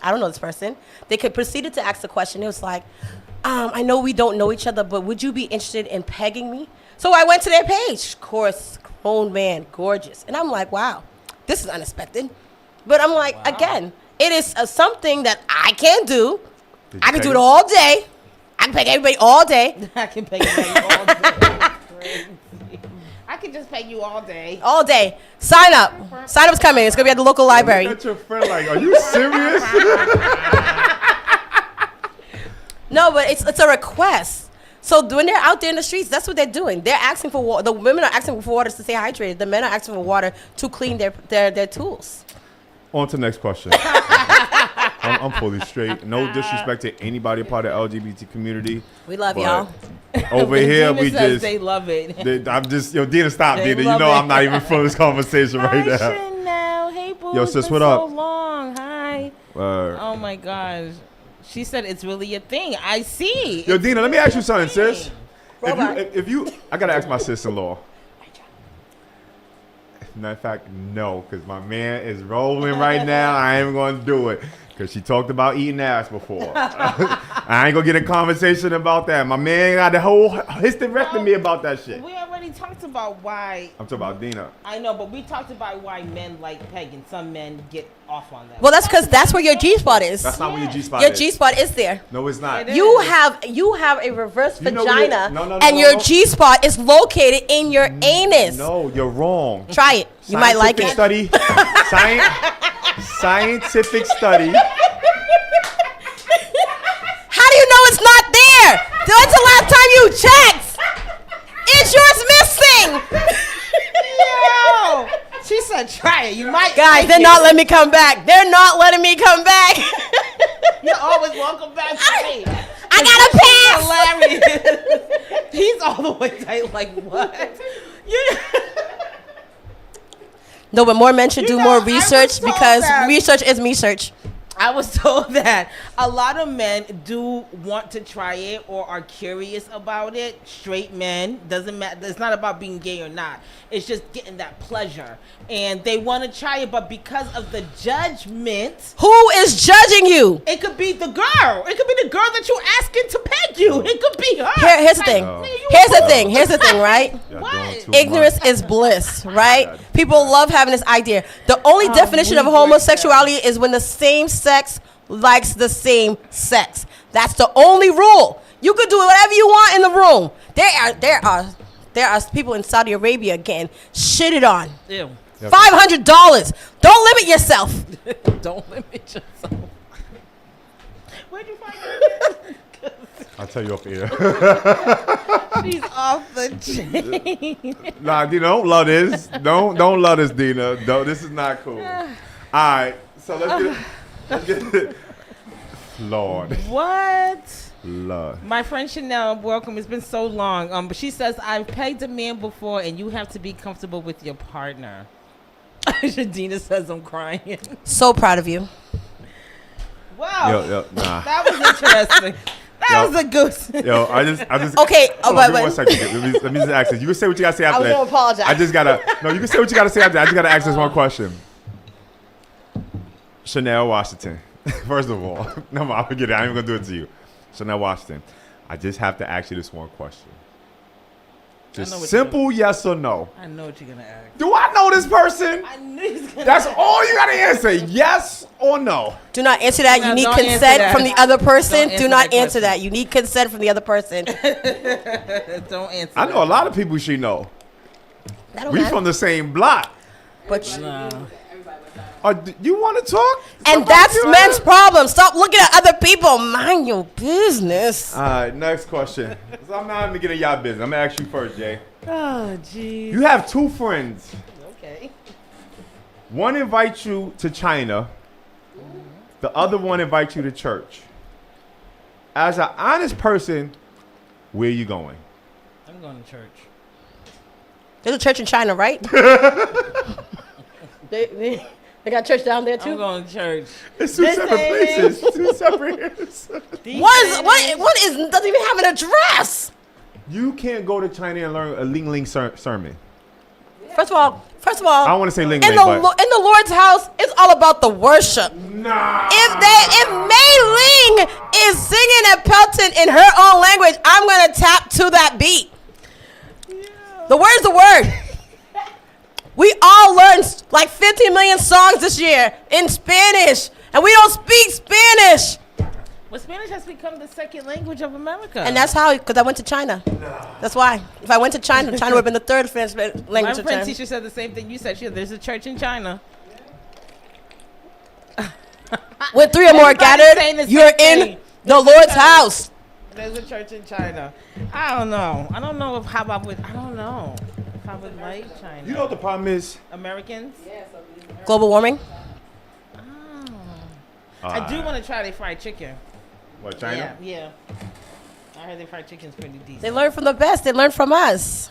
I don't know this person. They proceeded to ask the question. It was like, I know we don't know each other, but would you be interested in pegging me? So I went to their page. Of course, grown man, gorgeous. And I'm like, wow, this is unexpected. But I'm like, again, it is something that I can do. I can do it all day. I can peg everybody all day. I can peg everybody all day. Crazy. I can just peg you all day. All day. Sign up. Sign up's coming. It's going to be at the local library. Look at your friend like, are you serious? No, but it's a request. So when they're out there in the streets, that's what they're doing. They're asking for water. The women are asking for water to stay hydrated. The men are asking for water to clean their tools. On to the next question. I'm fully straight. No disrespect to anybody part of the LGBT community. We love y'all. Over here, we just they love it. Dina, stop, Dina. You know I'm not even for this conversation right now. Now, hey boo. Yo, sis, what so up? long. Hi. Oh my gosh. She said it's really a thing. I see. Yo, Dina, let me ask you something, sis. If you, I gotta ask my sister-in-law. Matter of fact, no, because my man is rolling right now. I ain't going to do it because she talked about eating ass before. I ain't going to get a conversation about that. My man got the whole hysterectomy about that shit. We already talked about why. I'm talking about Dina. I know, but we talked about why men like pegging. Some men get off on that. Well, that's because that's where your G-spot is. That's not where your G-spot is. Your G-spot is there. No, it's not. You have a reverse vagina, and your G-spot is located in your anus. No, you're wrong. Try it. You might like it. Study. Scientific study. How do you know it's not there? When's the last time you checked? Is yours missing? Yo, she said try it. You might. Guys, they're not letting me come back. They're not letting me come back. You're always welcome back to me. I got a pass. Hilarious. He's all the way tight. Like what? No, but more men should do more research because research is me search. I was told that a lot of men do want to try it or are curious about it. Straight men, doesn't matter. It's not about being gay or not. It's just getting that pleasure. And they want to try it, but because of the judgment. Who is judging you? It could be the girl. It could be the girl that you're asking to peg you. It could be her. Here's the thing. Here's the thing, right? What? Ignorance is bliss, right? People love having this idea. The only definition of homosexuality is when the same sex likes the same sex. That's the only rule. You could do whatever you want in the room. There are people in Saudi Arabia getting shitted on. Ew. $500. Don't limit yourself. Don't limit yourself. Where'd you find her? I'll tell you off air. She's off the chain. Nah, Dina, don't love this. Don't love this, Dina. This is not cool. All right, so let's get it. Lord. What? Lord. My friend Chanel, welcome. It's been so long. But she says, I've pegged a man before, and you have to be comfortable with your partner. Shadina says, I'm crying. So proud of you. Wow. Yo, nah. That was interesting. That was a goose. Yo, I just. Okay, hold on, give me 1 second. Let me just ask this. You can say what you gotta say after I was that. gonna apologize. I just gotta. No, you can say what you gotta say after that. I just gotta ask this one question. Chanel Washington. First of all, no, I'm gonna get it. I ain't gonna do it to you. Chanel Washington. I just have to ask you this one question. Just simple yes or no. I know what you're gonna ask. Do I know this person? I knew he's gonna That's ask. all you gotta answer. Yes or no. Do not answer that. No, You need don't answer consent that. from the other person. Don't Do answer not that answer question. that. You need consent from the other person. Don't answer. I know a lot of people she know. That don't We matter. from the same block. But No. You want to talk? and that's men's problem. Stop looking at other people. Mind your business. All right, next question. So I'm not going to get in y'all business. I'm going to ask you first, Jay. Oh, jeez. You have two friends. Okay. One invites you to China. The other one invites you to church. As an honest person, where you going? I'm going to church. There's a church in China, right? they got church down there too. I'm going to church. It's two separate places. Two separate areas. One doesn't even have an address. You can't go to China and learn a Ling Ling sermon. First of all, I don't want to say Ling Ling, in but the Lord's house, it's all about the worship. Nah. If Mei Ling is singing and pelting in her own language, I'm gonna tap to that beat. The word's the word. We all learned like 15 million songs this year in Spanish, and we don't speak Spanish. Well, Spanish has become the second language of America. And that's how, because I went to China. That's why. If I went to China, China would have been the third Spanish language My of friend China. teacher said the same thing you said. She said, there's a church in China. When three or more Everybody's gathered, saying the you're same in thing. the Lord's house. There's a church in China. I don't know. I don't know if I would like China. you know what the problem is? Americans? Global warming. I do want to try their fried chicken. What, China? Yeah. I heard their fried chicken's pretty decent. They learn from the best. They learn from us.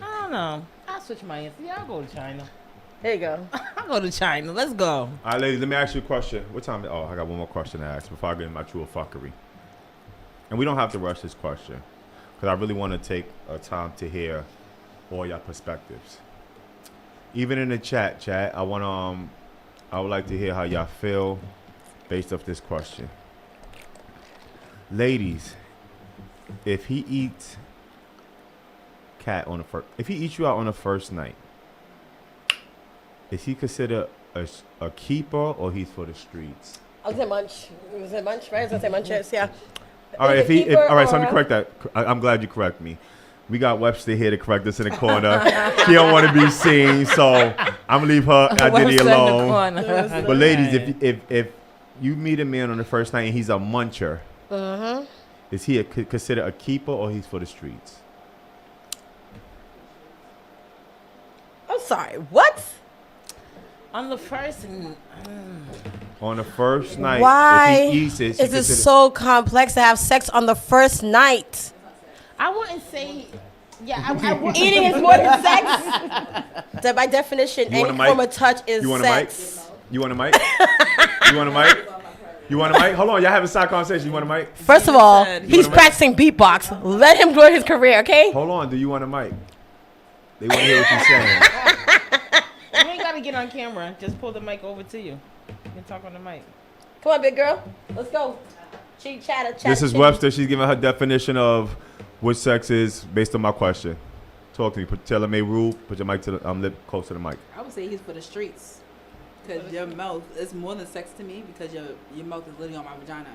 I don't know. I'll switch my answer. Yeah, I'll go to China. There you go. I'll go to China. Let's go. All right, ladies, let me ask you a question. What time? Oh, I got one more question to ask before I get into my true or fuckery. And we don't have to rush this question because I really want to take a time to hear all your perspectives. Even in the chat, I would like to hear how y'all feel based off this question. Ladies, if he eats if he eats you out on the first night, is he considered a keeper or he's for the streets? I was gonna say munch. Was it munch, right? I was gonna say munches, yeah. All right, Is it all right, so let me keeper correct that. I'm glad you correct me. We got Webster here to correct us in the corner. She don't want to be seen, so I'm gonna leave her identity Webster in the alone. corner. But ladies, if you meet a man on the first night and he's a muncher, is he considered a keeper or he's for the streets? I'm sorry. What? On the first... On the first night, Why if he eats it, is it so complex to have sex on the first night? I wouldn't say... Yeah, I wouldn't. Eating is more than sex. That by definition, You want any a mic? form of touch is You want sex. a mic? You want a mic? You want a mic? You want a mic? Hold on, y'all having a side conversation. You want a mic? First of all, he's practicing beatbox. Let him grow his career, okay? Hold on, do you want a mic? They want to hear what you're saying. You ain't gotta get on camera. Just pull the mic over to you. You can talk on the mic. Come on, big girl. Let's go. She chatter. This is Webster. She's giving her definition of what sex is based on my question. Talk to me. Tell her, May Rule. Put your mic to the lip close to the mic. I would say he's for the streets, because your mouth is more than sex to me, because your mouth is literally on my vagina.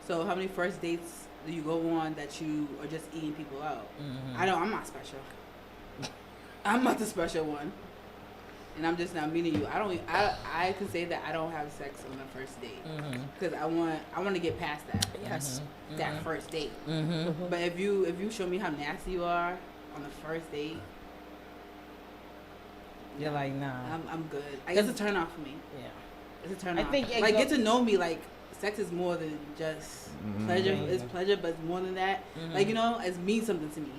So how many first dates do you go on that you are just eating people out? I'm not special. I'm not the special one, and I'm just not meeting you. I can say that I don't have sex on the first date because I want to get past that. Yes, that first date. But if you show me how nasty you are on the first date, you're like, nah. I'm good. It's a turn off for me. Yeah, it's a turn off. I think get to know me. Like, sex is more than just pleasure. It's pleasure, but it's more than that. Like, it means something to me.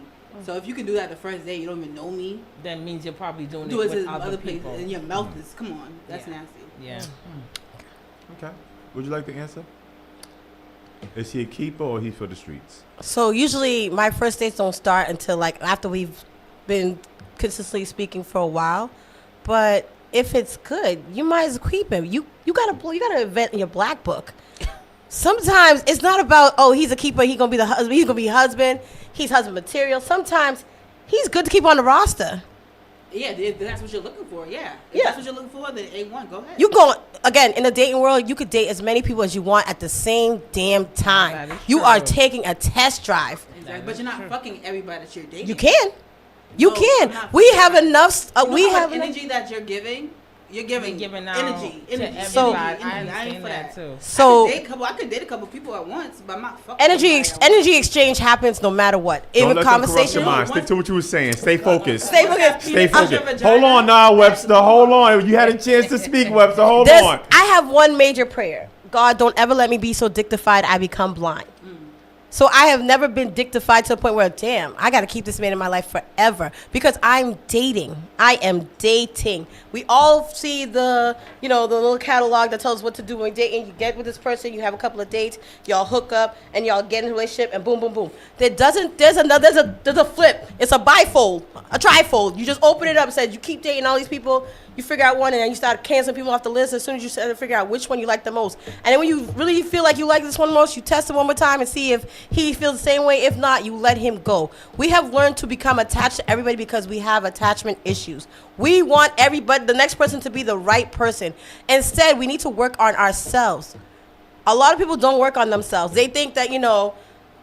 So if you can do that the first day, you don't even know me. That means you're probably doing it with in other places, people. and your mouth is, come on, that's nasty. Yeah. Okay. Would you like to answer? Is he a keeper or he's for the streets? So usually my first dates don't start until like after we've been consistently speaking for a while. But if it's good, you might as well keep him. You gotta invent in your black book. Sometimes it's not about, oh, he's a keeper, he's gonna be the husband, he's gonna be husband, he's husband material. Sometimes he's good to keep on the roster. Yeah, if that's what you're looking for. Yeah. If that's what you're looking for, then A1, go ahead. You go again in the dating world. You could date as many people as you want at the same damn time. You are taking a test drive. Exactly. But you're not fucking everybody that you're dating. You can. You can. We have enough. We have energy that you're giving. You're giving out energy. So I understand that too. So I could date a couple people at once, but I'm not fucking. Energy exchange happens no matter what. Don't let them corrupt your mind. Stick to what you were saying. Stay focused. Stay focused. Stay focused. Hold on now, Webster. Hold on. You had a chance to speak, Webster. Hold on. I have one major prayer. God, don't ever let me be so dictified I become blind. So I have never been dictified to the point where, damn, I got to keep this man in my life forever because I'm dating. I am dating. We all see the little catalog that tells us what to do when you're dating. You get with this person, you have a couple of dates, y'all hook up, and y'all get in a relationship, and boom, boom, boom. There's a flip. It's a bifold, a trifold. You just open it up and said you keep dating all these people. You figure out one, and then you start canceling people off the list as soon as you figure out which one you like the most. And then when you really feel like you like this one the most, you test him one more time and see if he feels the same way. If not, you let him go. We have learned to become attached to everybody because we have attachment issues. We want everybody, the next person, to be the right person. Instead, we need to work on ourselves. A lot of people don't work on themselves. They think that,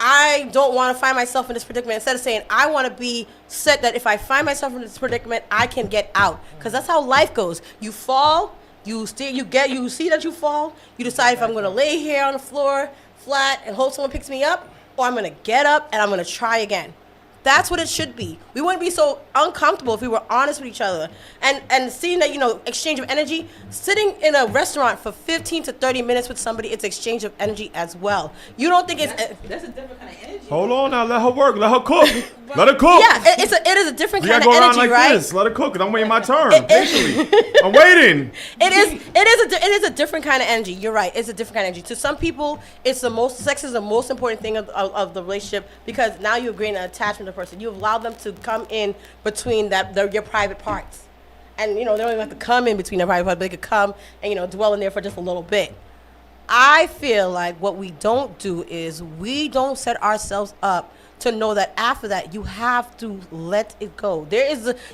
I don't want to find myself in this predicament. Instead of saying, I want to be set that if I find myself in this predicament, I can get out. Because that's how life goes. You fall, you see that you fall, you decide if I'm going to lay here on the floor flat and hope someone picks me up, or I'm going to get up and I'm going to try again. That's what it should be. We wouldn't be so uncomfortable if we were honest with each other. And seeing that, exchange of energy, sitting in a restaurant for 15 to 30 minutes with somebody, it's exchange of energy as well. You don't think that's a different kind of energy. Hold on now. Let her work. Let her cook. Let her cook. Yeah, it is a different kind of go energy, like right? This. Let her cook. I'm waiting my turn. I'm waiting. It is a different kind of energy. You're right. It's a different kind of energy. To some people, sex is the most important thing of the relationship because now you've gained an attachment to the person. You allow them to come in between your private parts. And, they don't even have to come in between their private parts, but they could come and, dwell in there for just a little bit. I feel like what we don't do is we don't set ourselves up to know that after that you have to let it go.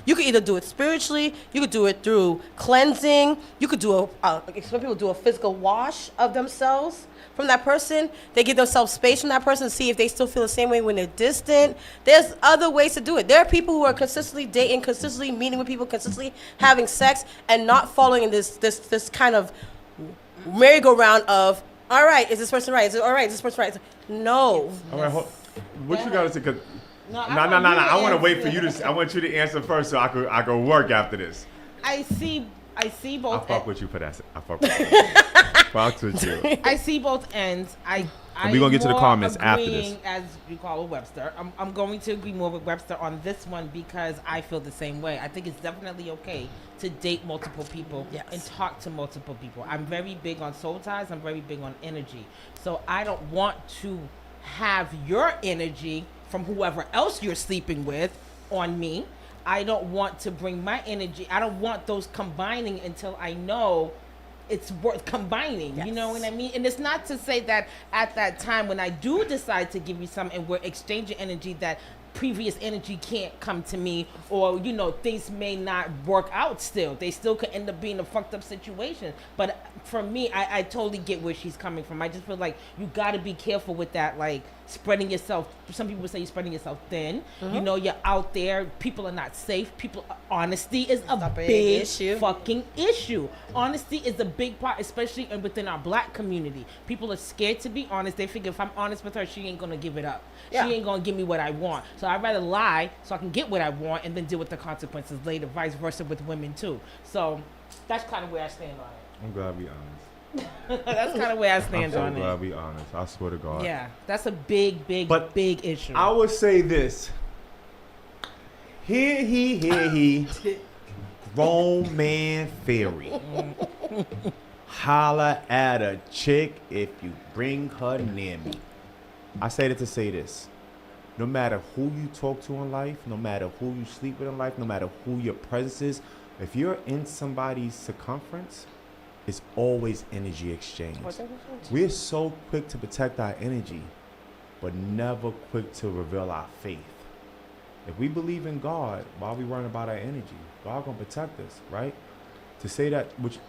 You could either do it spiritually, you could do it through cleansing, you could do some people do a physical wash of themselves from that person. They give themselves space from that person to see if they still feel the same way when they're distant. There's other ways to do it. There are people who are consistently dating, consistently meeting with people, consistently having sex, and not following in this kind of merry-go-round of, all right, is this person right? Is it all right? Is this person right? No. All right, what you got to say? No. I want to wait for you to. I want you to answer first, so I could work after this. I see both. I fuck with you for that. I fuck with you. Fuck with you. I see both ends. I And we're going to get to the more comments after this. agreeing, as you call it, Webster. I'm going to agree more with Webster on this one because I feel the same way. I think it's definitely okay to date multiple people and talk to multiple people. I'm very big on soul ties. I'm very big on energy. So I don't want to have your energy from whoever else you're sleeping with on me. I don't want to bring my energy. I don't want those combining until I know it's worth combining. You know what I mean? And it's not to say that at that time when I do decide to give you some and we're exchanging energy, that previous energy can't come to me, or you know, things may not work out still. They still could end up being a fucked up situation. But for me, I totally get where she's coming from. I just feel like you got to be careful with that, like spreading yourself. Some people say you're spreading yourself thin. You know, you're out there. People are not safe. Honesty is a big issue. Fucking issue. Honesty is a big part, especially within our black community. People are scared to be honest. They figure if I'm honest with her, she ain't gonna give it up. She ain't gonna give me what I want. So I'd rather lie so I can get what I want and then deal with the consequences later. Vice versa with women too. So that's kind of where I stand on it. I'm glad we honest. That's kind of where I stand on I'm it. glad we honest. I swear to God. Yeah, that's a big issue. I would say this. Hear he. Grown man theory. Holla at a chick if you bring her near me. I say that to say this. No matter who you talk to in life, no matter who you sleep with in life, no matter who your presence is, if you're in somebody's circumference, it's always energy exchange. We're so quick to protect our energy, but never quick to reveal our faith. If we believe in God, why are we worrying about our energy? God gonna protect us, right? To say that, which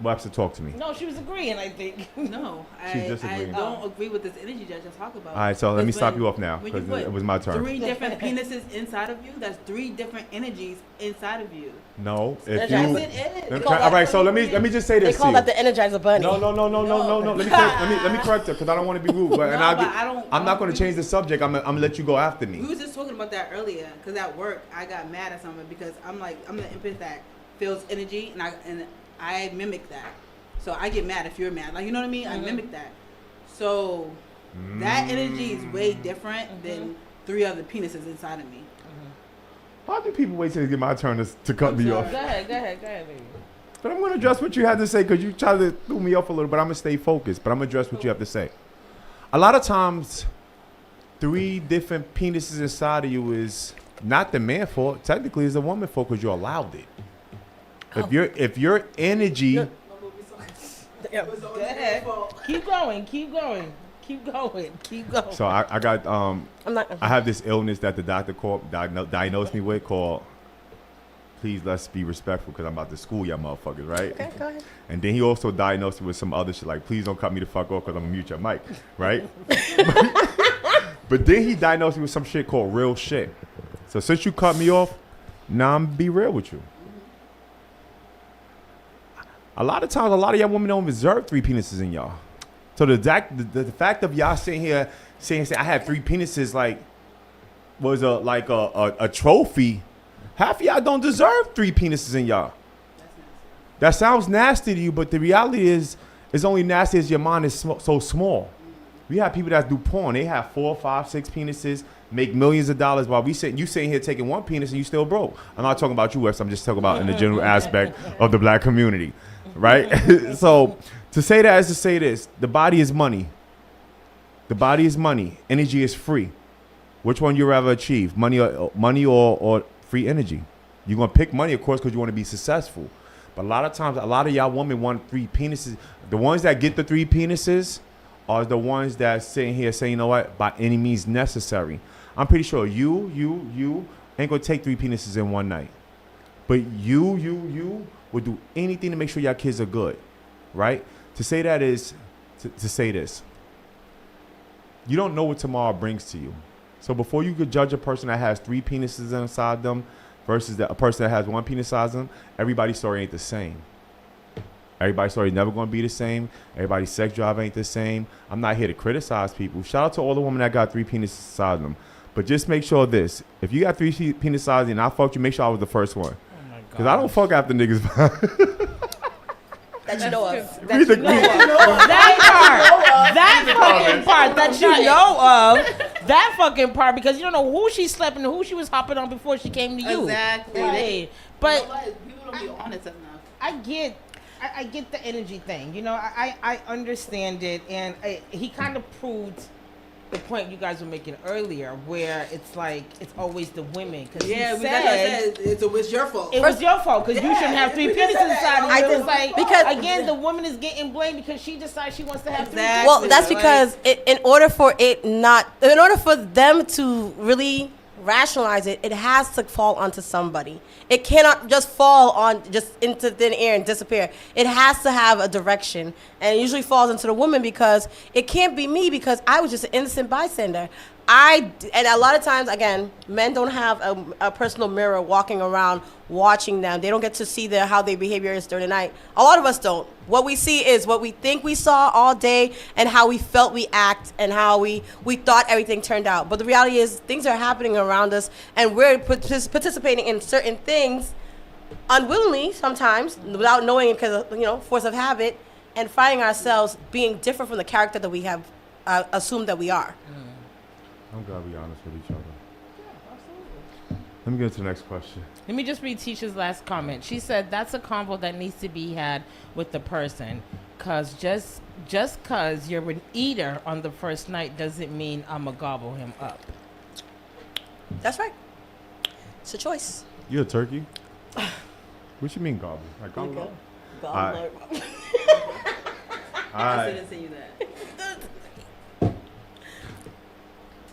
Webster, talk to me. No, she was agreeing, I think. No, I don't agree with this energy that you talk about. All right, so let me stop you off now because it was my turn. 3 different penises inside of you, that's 3 different energies inside of you. No, if you. All right, so let me just say this. They call that the Energizer Bunny. No. Let me correct her because I don't want to be rude. But I'm not going to change the subject. I'm gonna let you go after me. We was just talking about that earlier because at work I got mad at someone because I'm the empath that feels energy and I mimic that. So I get mad if you're mad. Like, you know what I mean? I mimic that. So that energy is way different than 3 other penises inside of me. Why do people wait till they get my turn to cut me off? Go ahead, baby. But I'm going to address what you had to say because you tried to throw me off a little bit. I'm going to stay focused, but I'm going to address what you have to say. A lot of times, 3 different penises inside of you is not the man's fault. Technically, it's the woman's fault because you allowed it. If your energy, Go ahead. Keep going. So I got I have this illness that the doctor diagnosed me with called. Please let's be respectful because I'm about to school y'all motherfuckers, right? Okay, go ahead. And then he also diagnosed me with some other shit like please don't cut me the fuck off because I'm gonna mute your mic, right? But then he diagnosed me with some shit called real shit. So since you cut me off, now I'm be real with you. A lot of times, a lot of y'all women don't deserve 3 penises in y'all. So the fact of y'all sitting here saying I have 3 penises was a trophy. Half of y'all don't deserve 3 penises in y'all. That sounds nasty to you, but the reality is it's only nasty as your mind is so small. We have people that do porn. They have 4, 5, 6 penises, make millions of dollars while you sitting here taking 1 penis and you still broke. I'm not talking about you, Wes. I'm just talking about in the general aspect of the black community. Right? So to say that is to say this. The body is money. The body is money. Energy is free. Which one you rather achieve? Money or free energy? You're going to pick money, of course, because you want to be successful. But a lot of times, a lot of y'all women want 3 penises. The ones that get the 3 penises are the ones that sitting here saying, you know what, by any means necessary. I'm pretty sure you ain't going to take 3 penises in one night. But you would do anything to make sure y'all kids are good, right? To say that is to say this. You don't know what tomorrow brings to you. So before you could judge a person that has 3 penises inside them versus a person that has 1 penis inside them, everybody's story ain't the same. Everybody's story is never going to be the same. Everybody's sex drive ain't the same. I'm not here to criticize people. Shout out to all the women that got 3 penises inside them. But just make sure this. If you got 3 penis inside and I fucked you, make sure I was the first one. Because I don't fuck after niggas. That you know of. That part. fucking part that you know of. That fucking part, because you don't know who she slept and who she was hopping on before she came to you. Exactly. Right. But people don't be honest enough. I get the energy thing. You know, I understand it, and he kind of proved the point you guys were making earlier, where it's like it's always the women. Cause yeah, he said it was your fault. It was your fault because you shouldn't have 3 penises inside. I It was think- like because- again, the woman is getting blamed because she decides she wants to have 3 Well, that's because in order for them to really rationalize it, it has to fall onto somebody. It cannot just fall on just into thin air and disappear. It has to have a direction, and it usually falls into the woman because it can't be me because I was just an innocent bystander. And a lot of times, again, men don't have a personal mirror walking around watching them. They don't get to see how their behavior is during the night. A lot of us don't. What we see is what we think we saw all day and how we felt we act and how we thought everything turned out. But the reality is things are happening around us and we're participating in certain things unwillingly sometimes without knowing because of, force of habit, and finding ourselves being different from the character that we have assumed that we are. I'm glad we honest with each other. Yeah, absolutely. Let me get to the next question. Let me just read Tisha's last comment. She said, that's a convo that needs to be had with the person. Because just because you're an eater on the first night doesn't mean I'm going to gobble him up. That's right. It's a choice. You a turkey? What you mean gobble? Like gobble up? Gobble up. I didn't say you that.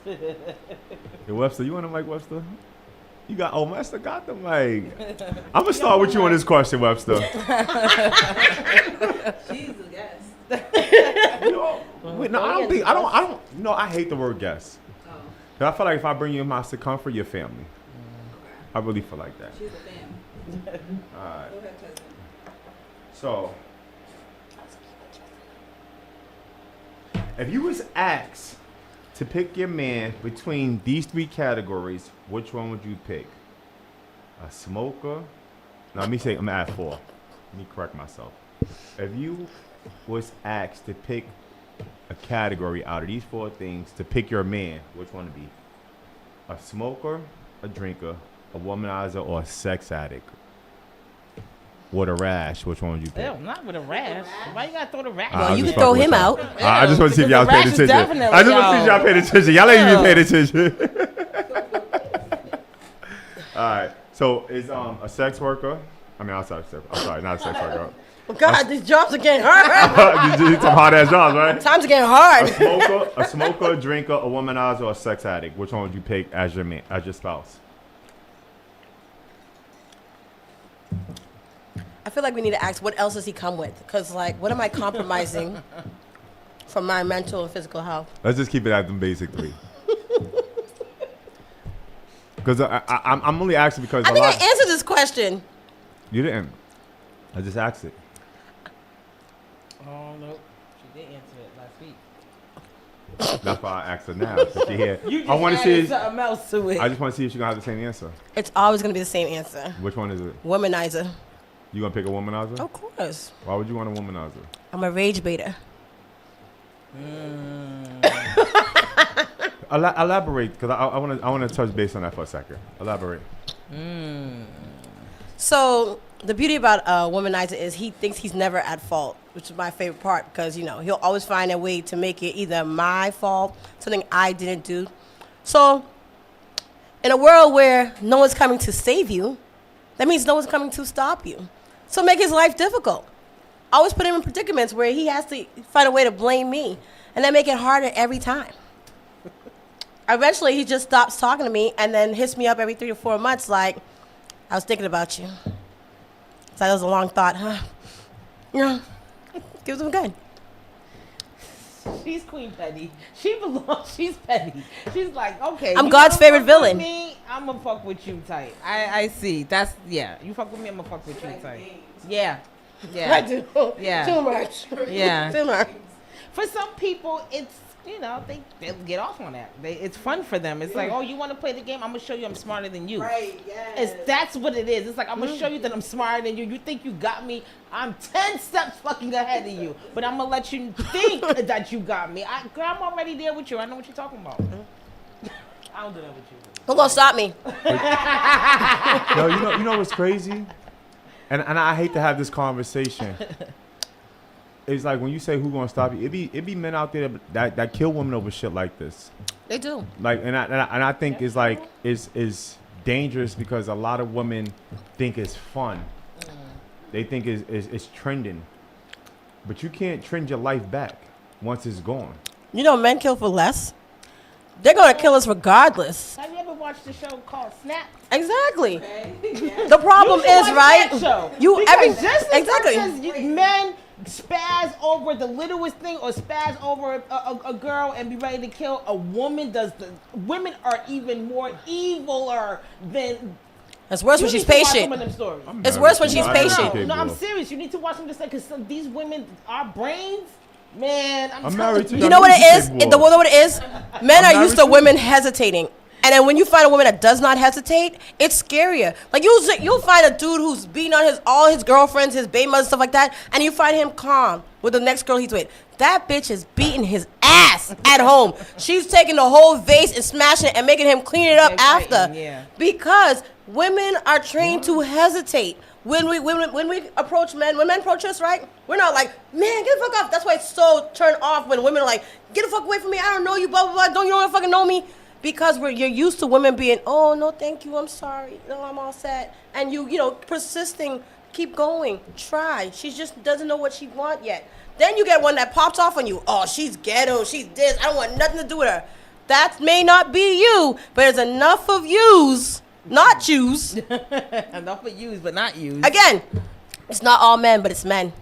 Hey, Webster, you want to mic, Webster? You got, Webster got the mic. I'm going to start with you on this question, Webster. She's a guest. Wait, no, I don't, I hate the word guest. Oh. 'Cause I feel like if I bring you in my circumference, you're family. I really feel like that. She's a fan. All right. Go ahead, cousin. So, if you was asked to pick your man between these 3 categories, which one would you pick? A smoker? Now, let me say, I'm gonna add 4. Let me correct myself. If you was asked to pick a category out of these 4 things to pick your man, which one would it be? A smoker, a drinker, a womanizer, or a sex addict? With a rash, which one would you pick? Ew, not with a rash. Why you got to throw the rash? Well, you can throw him out. I just want to see if y'all paid attention. Definitely, I just want to see if y'all paid attention. Y'all ain't even paid attention. All right. So is a sex worker? I mean, I'm sorry, not a sex worker. Oh God, these jobs are getting hard. You some hard ass jobs, right? Times are getting hard. A smoker, a drinker, a womanizer, or a sex addict. Which one would you pick as your man, as your spouse? I feel like we need to ask, what else does he come with? Because, what am I compromising from my mental and physical health? Let's just keep it at them basic 3. Because I'm only asking because I think I answered this question. You didn't. I just asked it. Oh, no. She did answer it last week. That's why I asked her now. So she here. You just I want to added see. something else to it. I just want to see if she's gonna have the same answer. It's always going to be the same answer. Which one is it? Womanizer. You gonna pick a womanizer? Of course. Why would you want a womanizer? I'm a rage baiter. Elaborate, because I want to touch base on that for a second. Elaborate. So the beauty about a womanizer is he thinks he's never at fault, which is my favorite part because, he'll always find a way to make it either my fault, something I didn't do. So in a world where no one's coming to save you, that means no one's coming to stop you. So make his life difficult. Always put him in predicaments where he has to find a way to blame me, and then make it harder every time. Eventually, he just stops talking to me and then hits me up every 3 to 4 months like, I was thinking about you. So that was a long thought, huh? Give him good. She's Queen Petty. She's petty. She's like, okay. I'm God's favorite villain. I'm going to fuck with you tight. I see. You fuck with me, I'm going to fuck with you tight. Yeah. I do. Yeah. Too much. Yeah. Too much. For some people, it's you know, they get off on that. It's fun for them. It's like, oh, you want to play the game? I'm gonna show you I'm smarter than you. Right, yes. That's what it is. It's like, I'm gonna show you that I'm smarter than you. You think you got me? I'm 10 steps fucking ahead of you. But I'm gonna let you think that you got me. Girl, I'm already there with you. I know what you're talking about. I don't do that with you. Who gonna stop me? Yo, you know what's crazy? And I hate to have this conversation. It's like when you say who gonna stop you, it be men out there that kill women over shit like this. They do. Like, and I think it's like is dangerous because a lot of women think it's fun. They think it's trending, but you can't trend your life back once it's gone. You know, men kill for less. They're gonna kill us regardless. Have you ever watched the show called Snap? Exactly. The problem is, right? Exactly. Men spaz over the littlest thing or spaz over a girl and be ready to kill a woman. Women are even more eviler than. It's worse when she's patient. It's worse when she's patient. No, I'm serious. You need to watch them just like, because these women, our brains, man. I'm married to. You know what it is? You know what it is? Men are used to women hesitating. And then when you find a woman that does not hesitate, it's scarier. Like you'll find a dude who's beating on all his girlfriends, his baby mothers, stuff like that, and you find him calm with the next girl he's with. That bitch is beating his ass at home. She's taking the whole vase and smashing it and making him clean it up after. Yeah. Because women are trained to hesitate. When we approach men, when men approach us, right? We're not like, man, get the fuck off. That's why it's so turned off when women are like, get the fuck away from me. I don't know you, blah, blah, blah. You don't fucking know me. Because you're used to women being, oh, no, thank you, I'm sorry. No, I'm all set. And you know, persisting, keep going, try. She just doesn't know what she wants yet. Then you get one that pops off on you. Oh, she's ghetto, she's this. I don't want nothing to do with her. That may not be you, but there's enough of yous, not yous. Enough of yous, but not yous. Again, it's not all men, but it's men.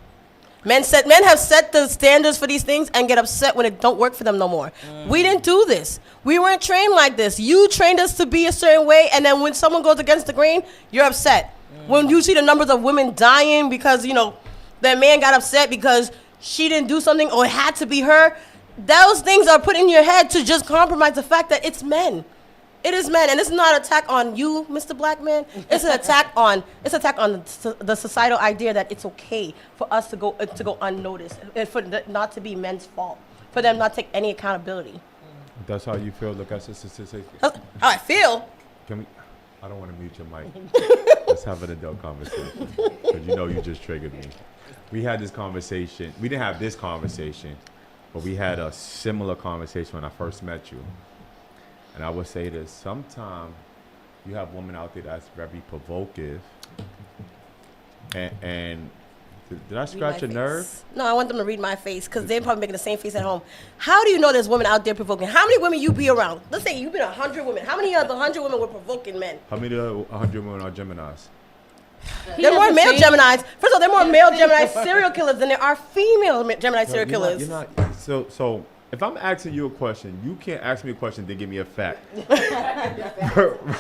Men have set the standards for these things and get upset when it don't work for them no more. We didn't do this. We weren't trained like this. You trained us to be a certain way, and then when someone goes against the grain, you're upset. When you see the numbers of women dying because, you know, their man got upset because she didn't do something or it had to be her, those things are put in your head to just compromise the fact that it's men. It is men, and it's not an attack on you, Mr. Black Man. It's an attack on the societal idea that it's okay for us to go unnoticed, and for not to be men's fault, for them not to take any accountability. That's how you feel. Look, that's how I feel. I don't want to mute your mic. Let's have an adult conversation, because you know you just triggered me. We had this conversation. We didn't have this conversation, but we had a similar conversation when I first met you. And I would say this, sometimes you have women out there that's very provocative. And did I scratch a nerve? No, I want them to read my face because they're probably making the same face at home. How do you know there's women out there provoking? How many women you be around? Let's say you've been 100 women. How many of the 100 women were provoking men? How many of the 100 women are Geminis? There are more male Geminis. First of all, there are more male Gemini serial killers than there are female Gemini serial killers. You're not, so if I'm asking you a question, you can't ask me a question to give me a fact.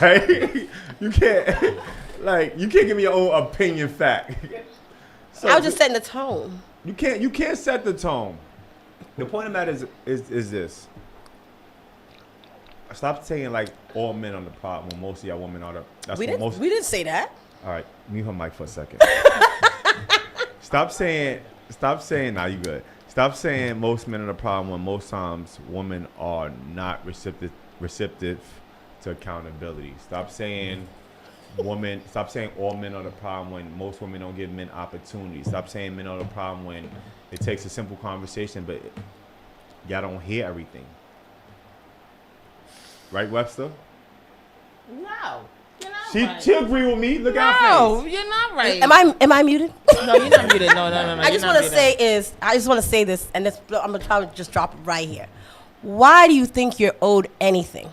Right? You can't give me your own opinion fact. So I was just setting the tone. You can't set the tone. The point of that is this. Stop saying like all men are the problem when most of y'all women are the. We didn't say that. All right, mute her mic for a second. Stop saying. Nah, you good. Stop saying most men are the problem when most times women are not receptive to accountability. Stop saying all men are the problem when most women don't give men opportunities. Stop saying men are the problem when it takes a simple conversation, but y'all don't hear everything. Right, Webster? No. She agree with me. Look at her face. No, you're not right. Am I muted? No, you're not muted. No. I just want to say this, and this, I'm gonna try to just drop it right here. Why do you think you're owed anything?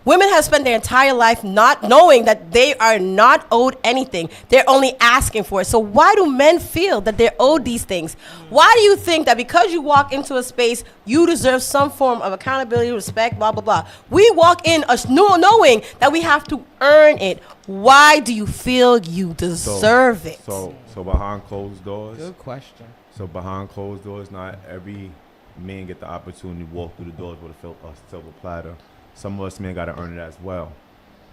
Women have spent their entire life not knowing that they are not owed anything. They're only asking for it. So why do men feel that they're owed these things? Why do you think that because you walk into a space, you deserve some form of accountability, respect, blah, blah, blah? We walk in knowing that we have to earn it. Why do you feel you deserve it? So behind closed doors? Good question. So behind closed doors, not every men get the opportunity to walk through the doors with a silver platter. Some of us men got to earn it as well.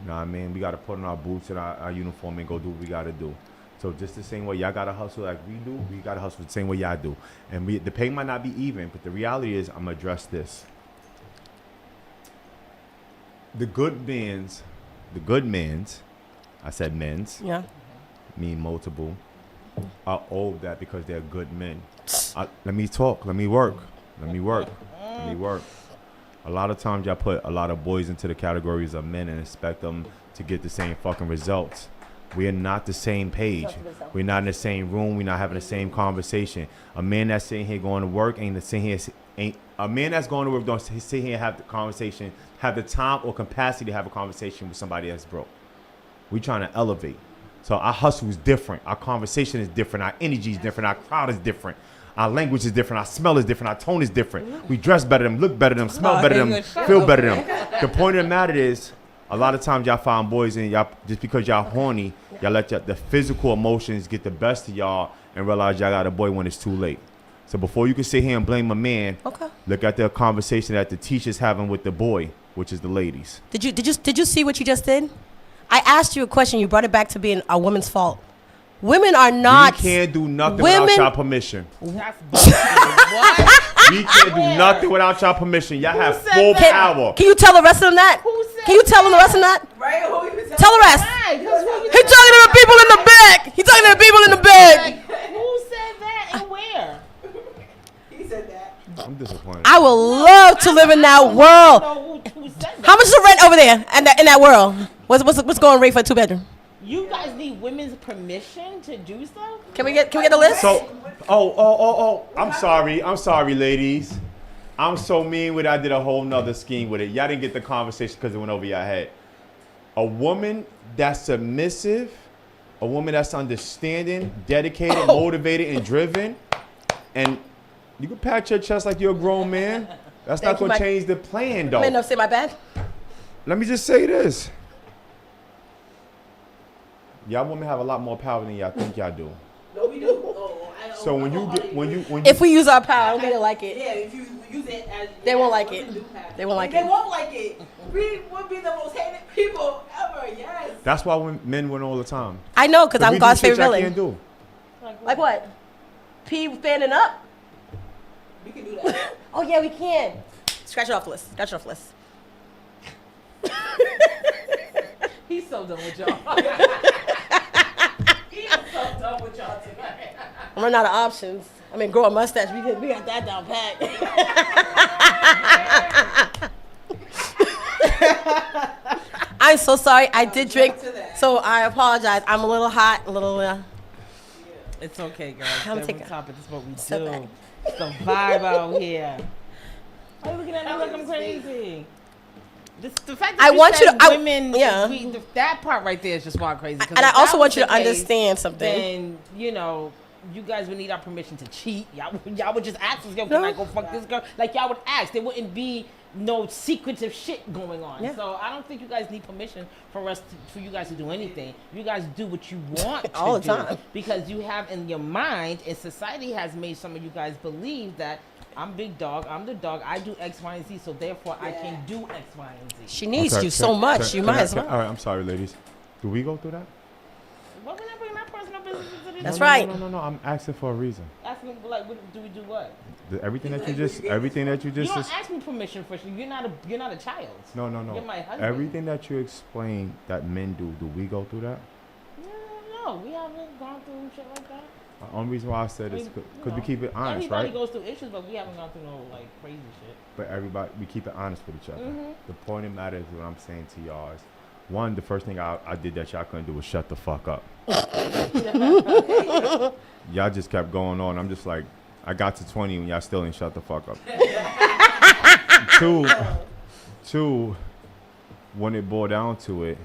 You know what I mean? We got to put on our boots and our uniform and go do what we got to do. So just the same way y'all got to hustle like we do, we got to hustle the same way y'all do. And the pay might not be even, but the reality is I'm going to address this. The good men's, I said men's, yeah, mean multiple, are owed that because they're good men. Let me talk. Let me work. A lot of times y'all put a lot of boys into the categories of men and expect them to get the same fucking results. We are not the same page. We're not in the same room. We're not having the same conversation. A man that's sitting here going to work ain't a man that's going to work don't sit here and have the conversation, have the time or capacity to have a conversation with somebody that's broke. We trying to elevate. So our hustle is different. Our conversation is different. Our energy is different. Our crowd is different. Our language is different. Our smell is different. Our tone is different. We dress better than them, look better than them, smell better than them, feel better than them. The point of the matter is, a lot of times y'all find boys and y'all, just because y'all horny, y'all let the physical emotions get the best of y'all and realize y'all got a boy when it's too late. So before you can sit here and blame a man, look at the conversation that the teacher's having with the boy, which is the ladies. Did you see what you just did? I asked you a question. You brought it back to being a woman's fault. Women are not. We can't do nothing without y'all permission. That's bullshit. What? We can't do nothing without y'all permission. Y'all have full power. Can you tell the rest of them that? Can you tell them the rest of that? Right? Tell the rest. He's talking to the people in the back. He's talking to the people in the back. Who said that and where? He said that. I'm disappointed. I would love to live in that world. How much is the rent over there in that world? What's going rate for a 2-bedroom? You guys need women's permission to do so? Can we get the list? So, I'm sorry, ladies. I'm so mean with it. I did a whole nother scheme with it. Y'all didn't get the conversation because it went over your head. A woman that's submissive, a woman that's understanding, dedicated, motivated, and driven, and you can pat your chest like you're a grown man. That's not going to change the plan, though. Man, no, say my bad. Let me just say this. Y'all women have a lot more power than y'all think y'all do. No, we do. So when you if we use our power, I don't think they like it. Yeah, if you use it as they won't like it. They won't like it. They won't like it. We would be the most hated people ever. Yes. That's why men win all the time. I know, because I'm God's favorite villain. Can't do. Like what? P standing up. We can do that. Oh yeah, we can. Scratch it off the list. He's so done with y'all. He's so done with y'all tonight. I'm running out of options. I mean, grow a mustache. We got that down pat. I'm so sorry. I did drink, so I apologize. I'm a little hot, a little. It's okay, guys. I'm taking topic. This is what we so do. bad. It's the vibe out here. Why are you looking at me like I'm crazy? The fact that I want you to. Women, that part right there is just wild crazy. And I also want you to understand something. Then you guys would need our permission to cheat. Y'all would just ask us, yo, can I go fuck this girl? Like y'all would ask. There wouldn't be no secretive shit going on. Yeah. So I don't think you guys need permission for you guys to do anything. You guys do what you want all the do time because you have in your mind, and society has made some of you guys believe that. I'm big dog. I'm the dog. I do X, Y, and Z, so therefore I can do X, Y, and Z. She needs you so much. You might as well. All right, I'm sorry, ladies. Do we go through that? Well, we're not bringing my personal business into this. That's right. No. I'm asking for a reason. Asking like, do we do what? Everything that you just. You don't ask me permission for shit. You're not a child. No. You're my husband. Everything that you explain that men do we go through that? No, we haven't gone through shit like that. The only reason why I said this because we keep it honest, everybody right? goes through issues, but we haven't gone through no like crazy shit. But we keep it honest with each other. Mm-hmm. The point of the matter is what I'm saying to y'all is, one, the first thing I did that y'all couldn't do was shut the fuck up. Y'all just kept going on. I'm just like, I got to 20 when y'all still ain't shut the fuck up. Two, when it boiled down to it,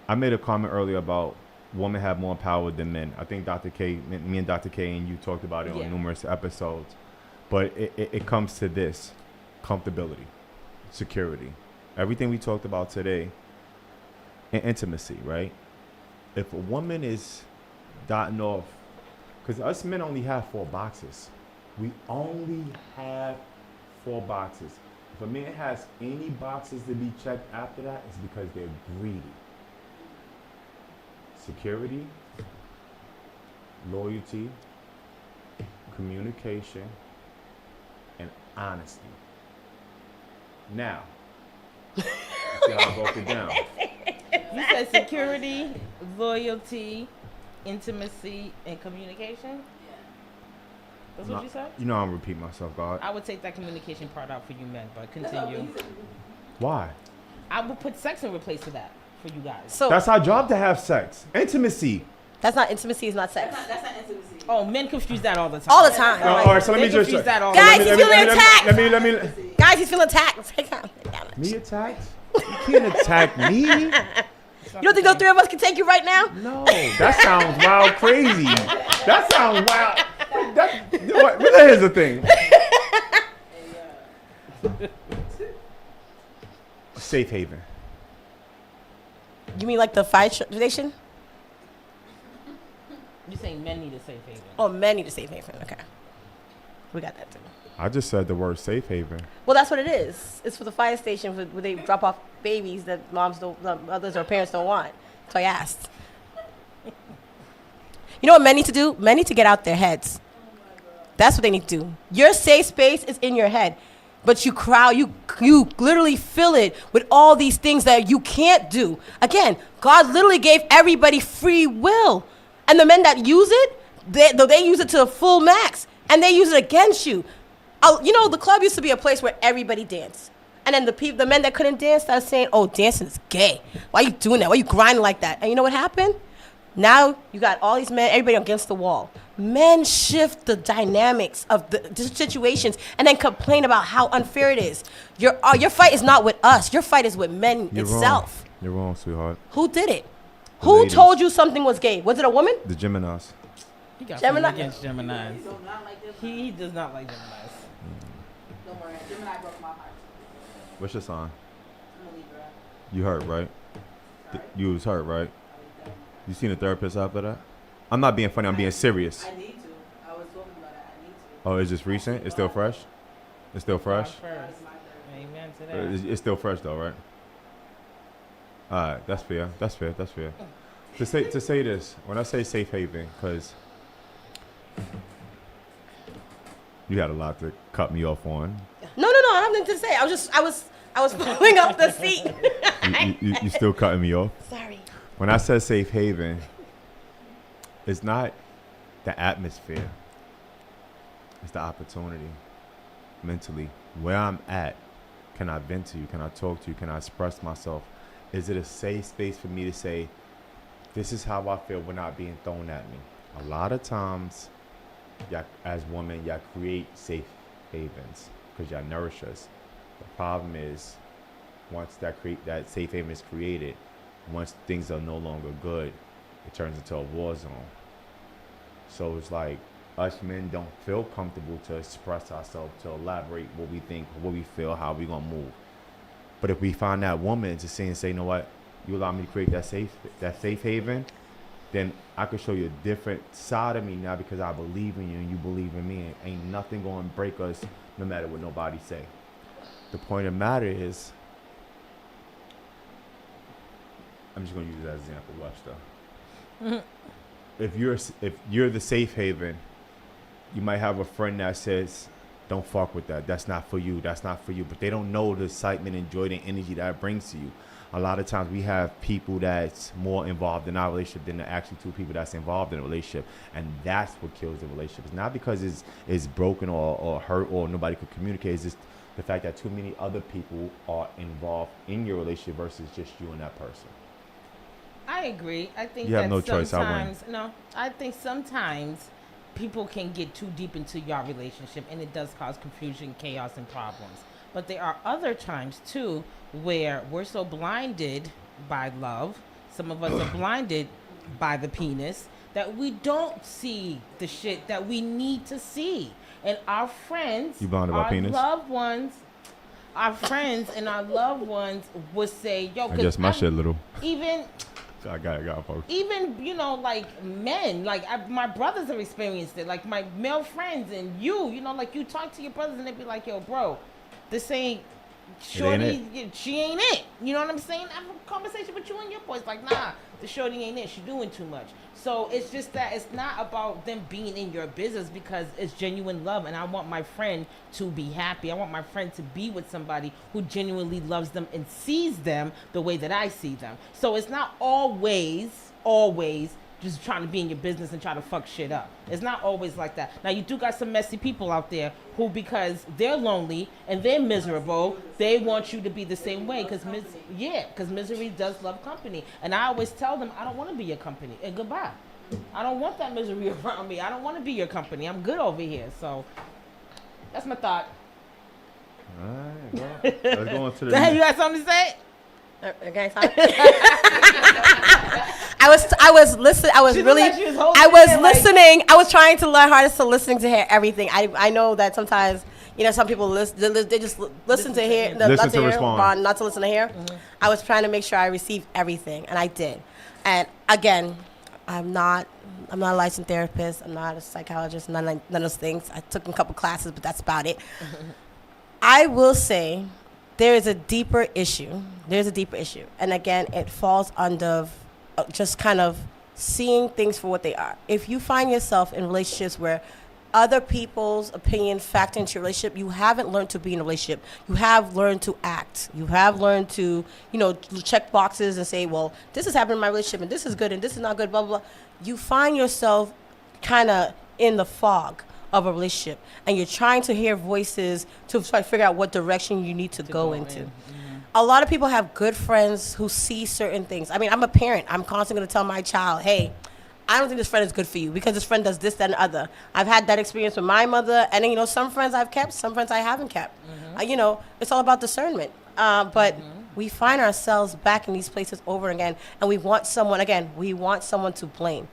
I made a comment earlier about women have more power than men. I think me and Dr. K and you talked about it on numerous episodes. But it comes to this, comfortability, security. Everything we talked about today, and intimacy, right? If a woman is dotting off, because us men only have 4 boxes. We only have 4 boxes. If a man has any boxes to be checked after that, it's because they're greedy. Security, loyalty, communication, and honesty. Now, see how I broke it down. You said security, loyalty, intimacy, and communication? That's what you said? You know I'm repeating myself, God. I would take that communication part out for you men, but continue. Why? I would put sex in replace of that for you guys. So that's our job to have sex. Intimacy. That's not intimacy. It's not sex. That's not intimacy. Oh, men confuse that all the time. All the time. No, all right, so let me They just. confuse that all the Guys, time. he's feeling attacked. Let me. Guys, he's feeling attacked. Me attacked? You can't attack me. You don't think those 3 of us can take you right now? No, that sounds wild crazy. That sounds wild. But here's the thing. Safe haven. You mean like the fire station? You're saying men need a safe haven. Oh, men need a safe haven. Okay. We got that too. I just said the word safe haven. Well, that's what it is. It's for the fire station where they drop off babies that mothers or parents don't want. So I asked. You know what men need to do? Men need to get out their heads. That's what they need to do. Your safe space is in your head. But you literally fill it with all these things that you can't do. Again, God literally gave everybody free will. And the men that use it, they use it to the full max. And they use it against you. You know, the club used to be a place where everybody danced. And then the men that couldn't dance started saying, oh, dancing is gay. Why are you doing that? Why are you grinding like that? And you know what happened? Now you got all these men, everybody against the wall. Men shift the dynamics of the situations and then complain about how unfair it is. Your fight is not with us. Your fight is with men itself. Wrong. You're wrong, sweetheart. Who did it? Who told you something was gay? Was it a woman? The Geminis. He got Gemini? something against Geminis. He does not like Geminis. Don't worry, Gemini broke my heart. What's your sign? I'm a Libra. You hurt, right? You was hurt, right? You seen a therapist after that? I'm not being funny. I'm being serious. I need to. I was talking about it. I need to. Oh, it's just recent? It's still fresh? It's still fresh? Amen to that. It's still fresh though, right? All right, that's fair. That's fair. That's fair. To say this, when I say safe haven, because you had a lot to cut me off on. No, I have nothing to say. I was pulling up the seat. You still cutting me off? Sorry. When I said safe haven, it's not the atmosphere. It's the opportunity mentally. Where I'm at, can I vent to you? Can I talk to you? Can I express myself? Is it a safe space for me to say, this is how I feel when not being thrown at me? A lot of times, y'all, as women, y'all create safe havens because y'all nourish us. The problem is, once that safe haven is created, once things are no longer good, it turns into a war zone. So it's like us men don't feel comfortable to express ourselves, to elaborate what we think, what we feel, how we gonna move. But if we find that woman to say, you know what, you allow me to create that safe haven, then I could show you a different side of me now because I believe in you and you believe in me. And ain't nothing gonna break us no matter what nobody say. The point of the matter is, I'm just gonna use that example, watch though. If you're the safe haven, you might have a friend that says, don't fuck with that. That's not for you. That's not for you. But they don't know the excitement and joy and energy that it brings to you. A lot of times we have people that's more involved in our relationship than the actually two people that's involved in a relationship. And that's what kills the relationship. It's not because it's broken or hurt or nobody could communicate. It's just the fact that too many other people are involved in your relationship versus just you and that person. I agree. I think you have that no choice. I think sometimes people can get too deep into your relationship and it does cause confusion, chaos, and problems. But there are other times too where we're so blinded by love, some of us are blinded by the penis, that we don't see the shit that we need to see. And our friends, loved ones, our friends and our loved ones would say, yo, I guess my shit little. Even I got it, folks. Even, you know, like men, like my brothers have experienced it, like my male friends and you know, like you talk to your brothers and they be like, yo, bro, this ain't shorty, she ain't it. You know what I'm saying? I have a conversation with you and your boys, like, nah, the shorty ain't it. She doing too much. So it's just that it's not about them being in your business because it's genuine love. And I want my friend to be happy. I want my friend to be with somebody who genuinely loves them and sees them the way that I see them. So it's not always just trying to be in your business and try to fuck shit up. It's not always like that. Now, you do got some messy people out there who, because they're lonely and they're miserable, they want you to be the same way. Because misery does love company. And I always tell them, I don't want to be your company. And goodbye. I don't want that misery around me. I don't want to be your company. I'm good over here. So that's my thought. All right, well, let's go on to the next. You got something to say? Okay, I was listening. I was listening. I was trying to learn how to listening to hear everything. I know that sometimes, you know, some people they just listen to hear, not to respond, not to listen to hear. Mm-hmm. I was trying to make sure I received everything, and I did. And again, I'm not a licensed therapist. I'm not a psychologist. None of those things. I took a couple classes, but that's about it. I will say, there is a deeper issue. There's a deeper issue. And again, it falls under just kind of seeing things for what they are. If you find yourself in relationships where other people's opinion factor into your relationship, you haven't learned to be in a relationship. You have learned to act. You have learned to, you know, check boxes and say, well, this is happening in my relationship and this is good and this is not good, blah, blah, blah. You find yourself kind of in the fog of a relationship, and you're trying to hear voices to try to figure out what direction you need to go into. Mm-hmm. A lot of people have good friends who see certain things. I mean, I'm a parent. I'm constantly going to tell my child, hey, I don't think this friend is good for you because this friend does this, that, and other. I've had that experience with my mother, and then, you know, some friends I've kept, some friends I haven't kept. Mm-hmm. You know, it's all about discernment. But we find ourselves back in these places over and again, and we want someone to blame.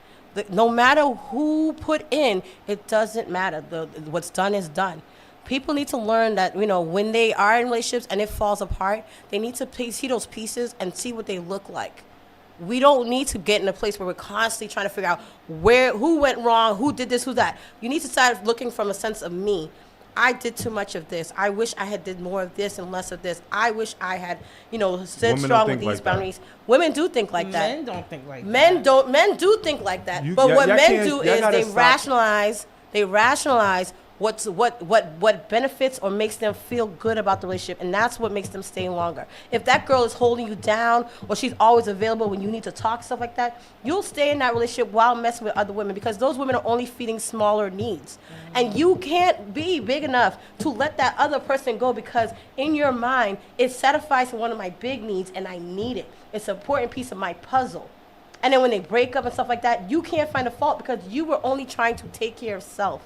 No matter who put in, it doesn't matter. What's done is done. People need to learn that, you know, when they are in relationships and it falls apart, they need to see those pieces and see what they look like. We don't need to get in a place where we're constantly trying to figure out who went wrong, who did this, who that. You need to start looking from a sense of me. I did too much of this. I wish I had did more of this and less of this. I wish I had, you know, stood strong with these boundaries. Women do think like that. Men don't think like that. Men do think like that. But what men do is they rationalize what benefits or makes them feel good about the relationship, and that's what makes them stay longer. If that girl is holding you down or she's always available when you need to talk, stuff like that, you'll stay in that relationship while messing with other women because those women are only feeding smaller needs. Mm-hmm. And you can't be big enough to let that other person go because in your mind, it satisfies one of my big needs and I need it. It's an important piece of my puzzle. And then when they break up and stuff like that, you can't find a fault because you were only trying to take care of self.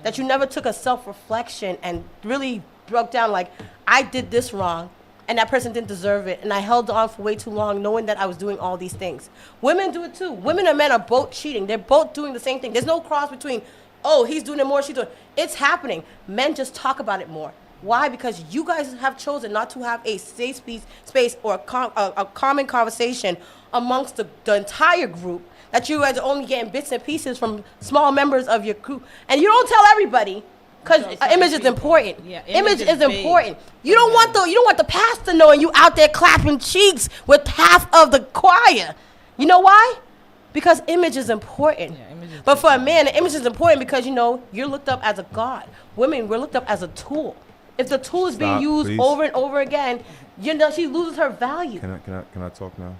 That you never took a self-reflection and really broke down like, I did this wrong and that person didn't deserve it and I held on for way too long knowing that I was doing all these things. Women do it too. Women and men are both cheating. They're both doing the same thing. There's no cross between, oh, he's doing it more, she's doing it. It's happening. Men just talk about it more. Why? Because you guys have chosen not to have a safe space or a common conversation amongst the entire group, that you guys are only getting bits and pieces from small members of your group. And you don't tell everybody because image is important. Yeah, image is important. You don't want the pastor knowing you out there clapping cheeks with half of the choir. You know why? Because image is important. Yeah, but for a man, the image is important because, you know, you're looked up as a god. Women, we're looked up as a tool. If the tool is being used over and over again, you know, she loses her value. Can I talk now?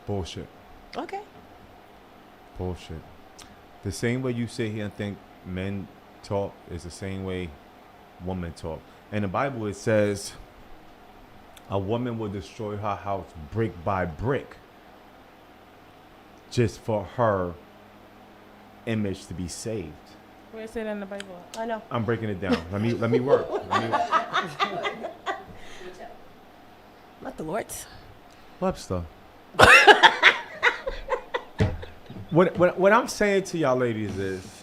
Bullshit. Okay. Bullshit. The same way you sit here and think men talk is the same way women talk. In the Bible, it says a woman will destroy her house brick by brick just for her image to be saved. Where is it in the Bible? I know. I'm breaking it down. Let me work. Not the Lord's. Webster. What I'm saying to y'all ladies is,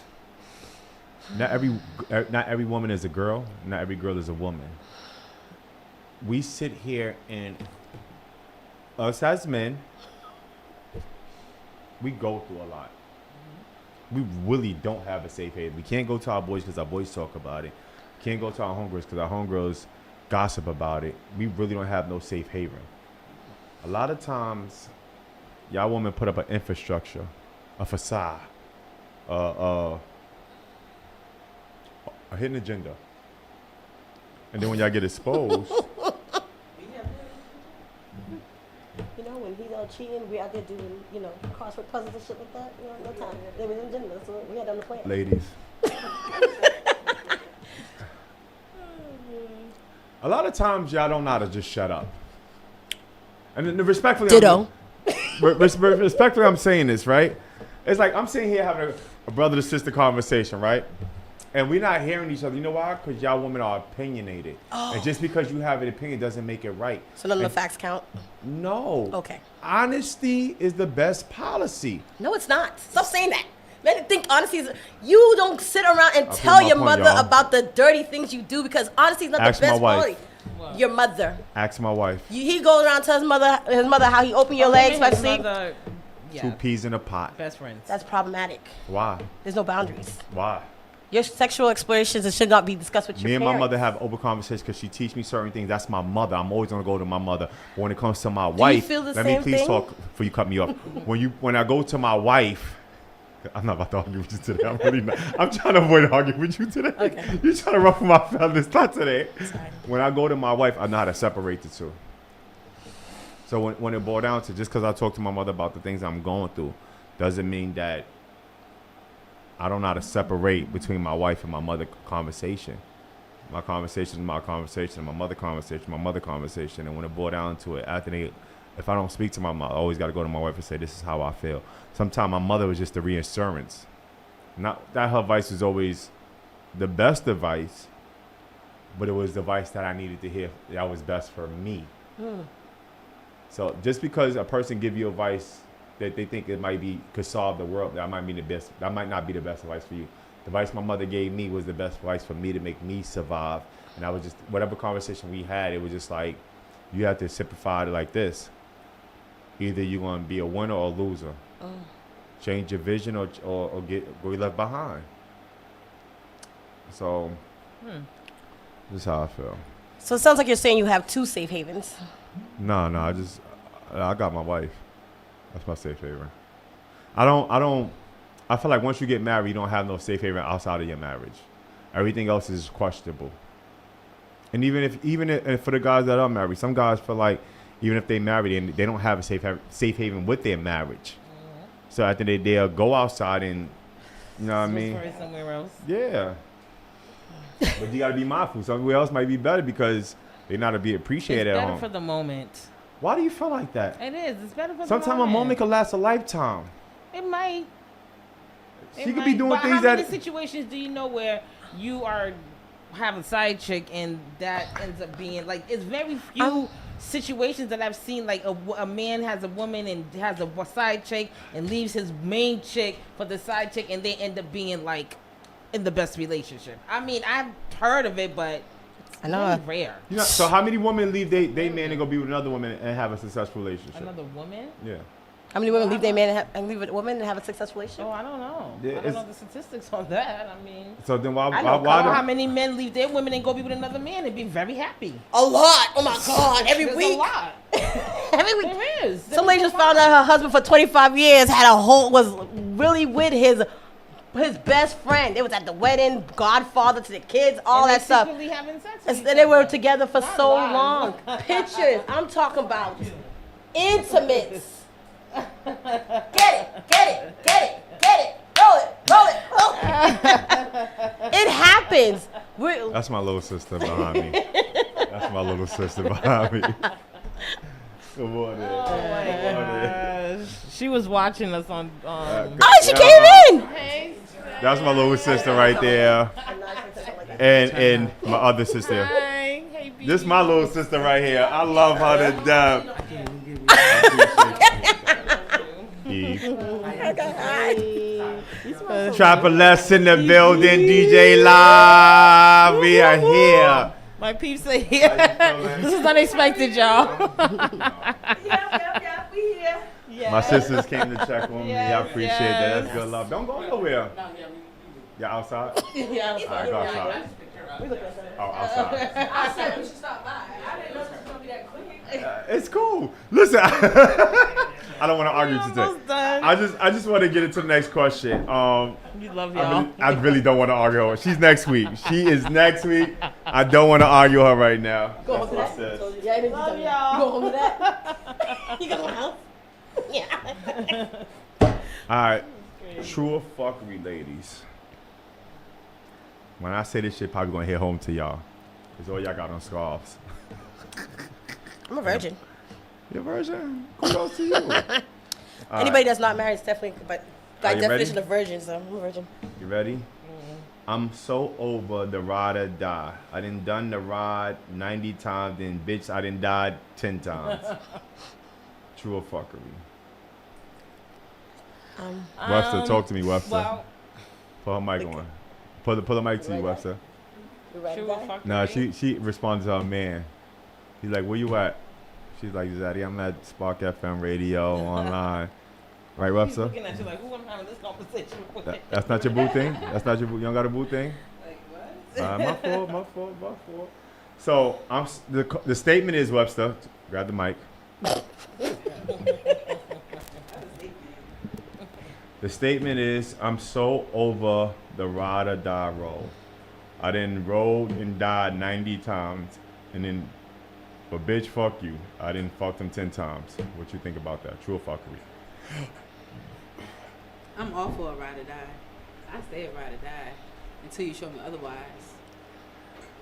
not every woman is a girl. Not every girl is a woman. we sit here and us as men, we go through a lot. We really don't have a safe haven. We can't go to our boys because our boys talk about it. Can't go to our homegirls because our homegirls gossip about it. We really don't have no safe haven. A lot of times, y'all women put up an infrastructure, a facade, a hidden agenda. And then when y'all get exposed, You know, when he's out cheating, we out there doing, you know, crossword puzzles and shit like that. You know, no time. There was an agenda, so we had done the plan. ladies, a lot of times y'all don't know how to just shut up. And then respectfully, Ditto. Respectfully, I'm saying this, right? It's like I'm sitting here having a brother to sister conversation, right? And we're not hearing each other. You know why? Because y'all women are opinionated. Oh. And just because you have an opinion doesn't make it right. So none of the facts count? No. Okay. Honesty is the best policy. No, it's not. Stop saying that. Men think honesty is. You don't sit around and I'll tell prove my your point, mother y'all. about the dirty things you do because honesty is not Ask the my best wife. quality. Your mother. Ask my wife. He goes around and tells his mother how he opened your legs by sleep. Two peas in a pot. Best friends. That's problematic. Why? There's no boundaries. Why? Your sexual explorations should not be discussed with your Me and parents. my mother have open conversations because she teach me certain things. That's my mother. I'm always gonna go to my mother. But when it comes to my you wife, feel the let me same please thing? talk before you cut me off. When I go to my wife, I'm not about to argue with you today. I'm really not. I'm trying to avoid arguing with you today. Okay. You're trying to ruffle my feathers. Not today. When I go to my wife, I know how to separate the two. So when it boils down to just because I talk to my mother about the things I'm going through, doesn't mean that I don't know how to separate between my wife and my mother conversation. My conversation is my conversation, my mother conversation. And when it boils down to it, if I don't speak to my mother, I always got to go to my wife and say, this is how I feel. Sometimes my mother was just the reassurance. Not that her advice was always the best advice, but it was the advice that I needed to hear that was best for me. So just because a person give you advice that they think could solve the world, that might not be the best advice for you. The advice my mother gave me was the best advice for me to make me survive. And I was just, whatever conversation we had, it was just like, you have to simplify it like this. Either you're going to be a winner or a loser. Change your vision or go left behind. So, this is how I feel. So it sounds like you're saying you have two safe havens. No, I got my wife. That's my safe haven. I feel like once you get married, you don't have no safe haven outside of your marriage. Everything else is questionable. And even if for the guys that are married, some guys feel like even if they married and they don't have a safe haven with their marriage. So after they'll go outside and, you know what I mean? Somewhere else. Yeah. But you got to be mindful. Somewhere else might be better because they're not to be appreciated It's at better home. for the moment. Why do you feel like that? It is. It's better for the Sometimes a moment could last a lifetime. It might. She could be doing but things how that. many situations do you know where you have a side chick and that ends up being like, it's very few situations that I've seen like a man has a woman and has a side chick and leaves his main chick for the side chick and they end up being like in the best relationship. I mean, I've heard of it, but I know. Very rare. You know, so how many women leave they man and go be with another woman and have a successful relationship? Another woman? Yeah. How many women leave their man and leave a woman and have a successful relationship? Oh, I don't know. Yeah, I don't know the statistics on that. I mean, So then why I know why how many men leave their women and go be with another man and be very happy. A lot. Oh my God. Every There's week. a lot. Every week. There is. Some lady just found out her husband for 25 years was really with his best friend. They was at the wedding, godfather to the kids, all that stuff. Secretly having sex with And each then they were other. together for Not so live. long. Pictures. I'm talking about intimates. Get it. Roll it. It happens. That's my little sister behind me. That's my little sister behind me. Good morning. Oh my gosh. She was watching us on. She came in. Hey. That's my little sister right there. And my other sister. Hi. Hey, This is my little sister right here. I love her to death. Eve. Trapper Les in the building. DJ Live. We are here. My peeps say yeah. This is unexpected, y'all. Yeah, we here. Yes. My sisters came to check on me. I Yes, appreciate yes. that. That's good love. Don't go nowhere. You outside? Yeah, All right, go outside. Oh, outside. I said we should stop by. I didn't know it was gonna be that quick. It's cool. Listen, I don't want to argue today. almost done. I just want to get into the next question. We love y'all. I really don't want to argue her. She's next week. She is next week. I don't want to argue her right now. Go That's home what I to said. that. Yeah, I didn't Love do y'all. You go home to that? You go home? Yeah. All right. True or fuckery, ladies. When I say this shit, probably gonna hit home to y'all. Cause all y'all got on scarves. I'm a virgin. You're a virgin? Kudos to you. All Anybody right. that's not married is definitely, but by Are you definition ready? of virgin, so I'm a virgin. You ready? I'm so over the ride or die. I done done the ride 90 times, then bitch, I done died 10 times. True or fuckery? Webster, talk to me, Webster. Well, Put her mic on. Put the mic to you, Webster. true or fuckery? No, she responded to her man. He's like, where you at? She's like, Zaddy, I'm at Spark FM radio online. Right, He's Webster? looking at you like, who am I having this conversation with? That's not your boo thing? That's not your boo? You don't got a boo thing? Like what? My fault. So the statement is, Webster, grab the mic. The statement is, I'm so over the ride or die roll. I done rolled and died 90 times, and then, but bitch, fuck you. I didn't fuck them 10 times. What you think about that? True or fuckery? I'm all for a ride or die. I stay a ride or die until you show me otherwise.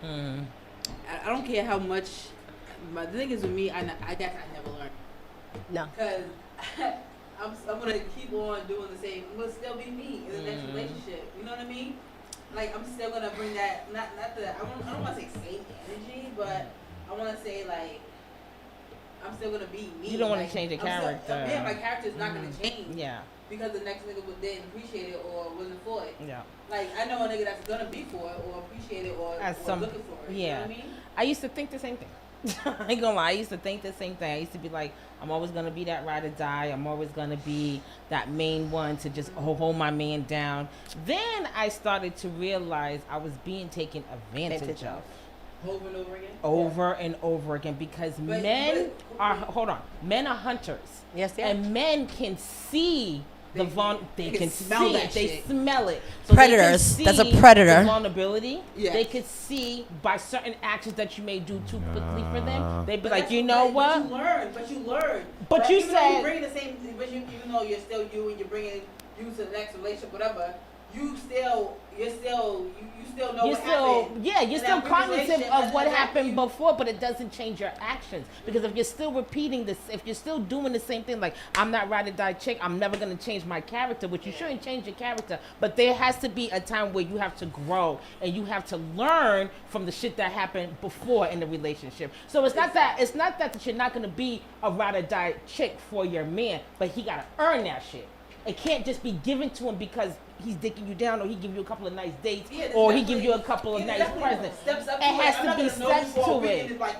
I don't care how much. But the thing is with me, I guess I never learned. No. Because I'm gonna keep on doing the same. I'm gonna still be me in the next relationship. You know what I mean? Like I'm still gonna bring that. Not the. I don't want to say same energy, but I want to say like I'm still gonna be me. You don't want like, to change your I'm still- character. yeah, my character is not gonna change. Yeah. Because the next nigga didn't appreciate it or wasn't for it. Yeah. Like I know a nigga that's gonna be for it or appreciate it or looking for it. Yeah. You know what I mean? I used to think the same thing. I ain't gonna lie. I used to think the same thing. I used to be like, I'm always gonna be that ride or die. I'm always gonna be that main one to just hold my man down. Then I started to realize I was being taken advantage of. Over and over again. Over and over again because men are hunters. Yes, they are. And men can see they can smell see that it. They shit. smell it. So Predators. They That's can a see predator. the vulnerability. Yes. They could see by certain actions that you may do too quickly for them. They'd be But like, that's- you know what? But you learn. But you even though said- you bring the same, but you, even though you're still you and you're bringing you to the next relationship, whatever. You still know what happened. Yeah, you're in still that cognizant relationship, of and what then happened you- before, but it doesn't change your actions. Because if you're still repeating this, if you're still doing the same thing, like I'm not ride or die chick, I'm never gonna change my character, which you shouldn't change your character. But there has to be a time where you have to grow and you have to learn from the shit that happened before in the relationship. So it's not that you're not gonna be a ride or die chick for your man, but he gotta earn that shit. It can't just be given to him because he's dicking you down or he give you a couple of nice dates or he give you a couple of nice presents. Steps up It has I'm to not be gonna know steps before a to weekend it. is like,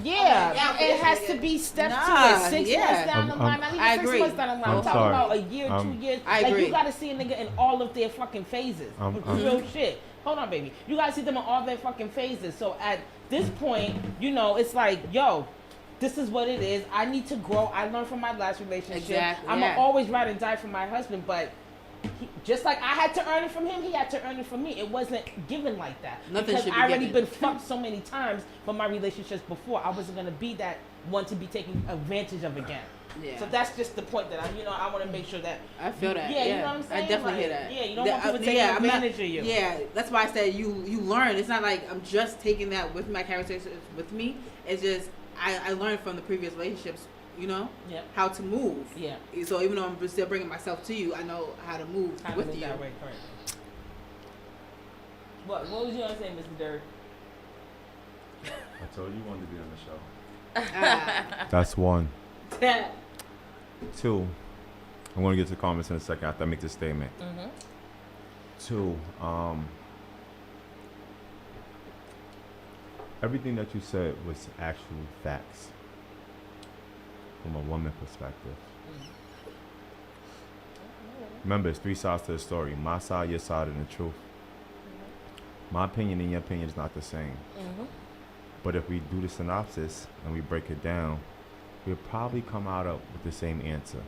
Yeah, it has to be steps to it. 6 months down the line, not even I 6 agree. months down the line. I'm I'm talking sorry. about a year, 2 years. I Like agree. you gotta see a nigga in all of their fucking phases. Real shit. Hold on, baby. You gotta see them in all their fucking phases. So at this point, you know, it's like, yo, this is what it is. I need to grow. I learned from my last relationship. Exactly, I'm yeah. always ride and die for my husband, but just like I had to earn it from him, he had to earn it from me. It wasn't given like that. Nothing because should be I already given. been fucked so many times from my relationships before. I wasn't gonna be that one to be taken advantage of again. Yeah. So that's just the point that I want to make sure that I feel that. Yeah, you know what I'm saying? I definitely Like, hear that. yeah, you don't want people taking I'm not- advantage of you. Yeah, that's why I said you learn. It's not like I'm just taking that with my characteristics with me. It's just I learned from the previous relationships, you know, how to move. Yeah. So even though I'm still bringing myself to you, I know how to move How to with move you. that way, correct. What was you gonna say, Mr. Dirk? I told you you wanted to be on the show. That's one. 2, I'm going to get to comments in a second after I make this statement. 2, everything that you said was actually facts from a woman perspective. Remember, it's three sides to the story. My side, your side, and the truth. My opinion and your opinion is not the same. But if we do the synopsis and we break it down, we'll probably come out up with the same answer.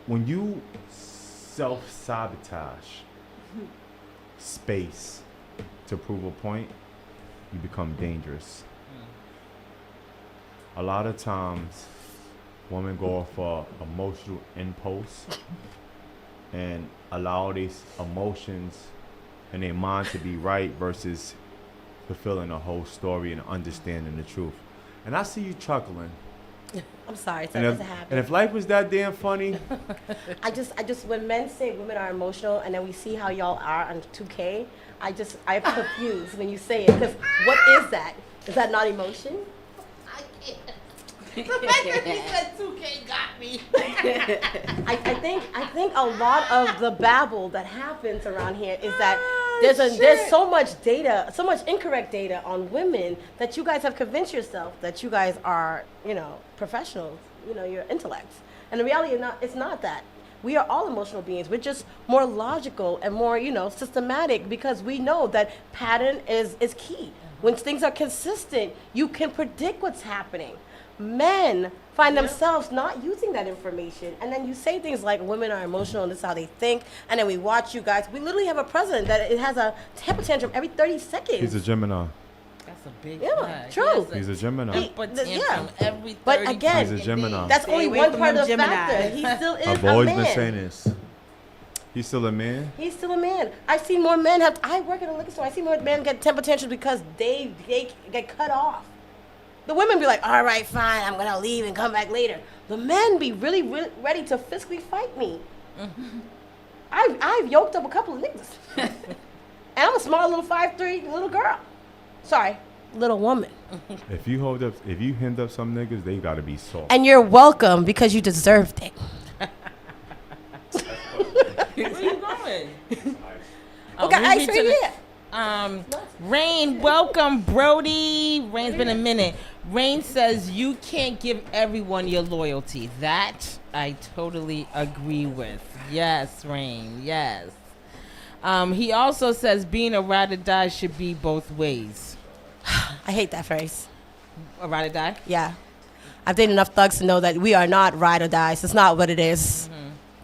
When you self-sabotage space to prove a point, you become dangerous. A lot of times, women go off for emotional impulse and allow these emotions in their mind to be right versus fulfilling the whole story and understanding the truth. And I see you chuckling. I'm sorry, it's And not if, to happen. and if life was that damn funny, I just when men say women are emotional and then we see how y'all are on 2K, I'm confused when you say it, because what is that? Is that not emotion? The fact that he said 2K got me. I think a lot of the babble that happens around here is that there's so much data, so much incorrect data on women that you guys have convinced yourself that you guys are, professionals, you're intellects. And the reality it's not that. We are all emotional beings. We're just more logical and more, systematic, because we know that pattern is key. When things are consistent, you can predict what's happening. Men find themselves not using that information, and then you say things like women are emotional and this is how they think, and then we watch you guys. We literally have a president that it has a temper tantrum every 30 seconds. he's a Gemini. That's a big Yeah, true. He's a Gemini. Every 30 But again, He's a Gemini. that's Stay only away one from part them of the Geminis. factor. He still is I've a always man. been saying this. He's still a man. He's still a man. I've seen more men I work at a liquor store. I see more men get temper tantrums because they get cut off. The women be like, all right, fine, I'm gonna leave and come back later. The men be really, really ready to physically fight me. I've yoked up a couple of niggas. And I'm a small little 5'3" little girl. Sorry, little woman. If you hemmed up some niggas, they gotta be soft. And you're welcome because you deserved it. Where you going? Okay, ice right here. Rain, welcome, Brody. Rain's been a minute. Rain says you can't give everyone your loyalty. That I totally agree with. Yes, Rain, yes. He also says being a ride or die should be both ways. I hate that phrase. A ride or die? Yeah. I've dated enough thugs to know that we are not ride or dies. It's not what it is.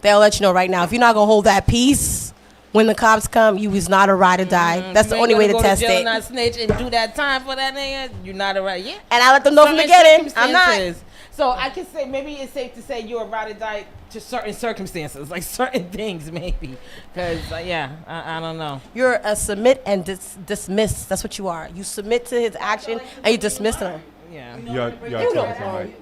They'll let you know right now. If you're not going to hold that peace when the cops come, you is not a ride or die. That's the only way to test it. Not snitch and do that time for that nigga. You're not a ride. Yeah. And I let them know from the beginning. I'm not. So I can say maybe it's safe to say you're a ride or die to certain circumstances, like certain things maybe. Because I don't know. You're a submit and dismiss. That's what you are. You submit to his action and you dismiss him. Yeah. You're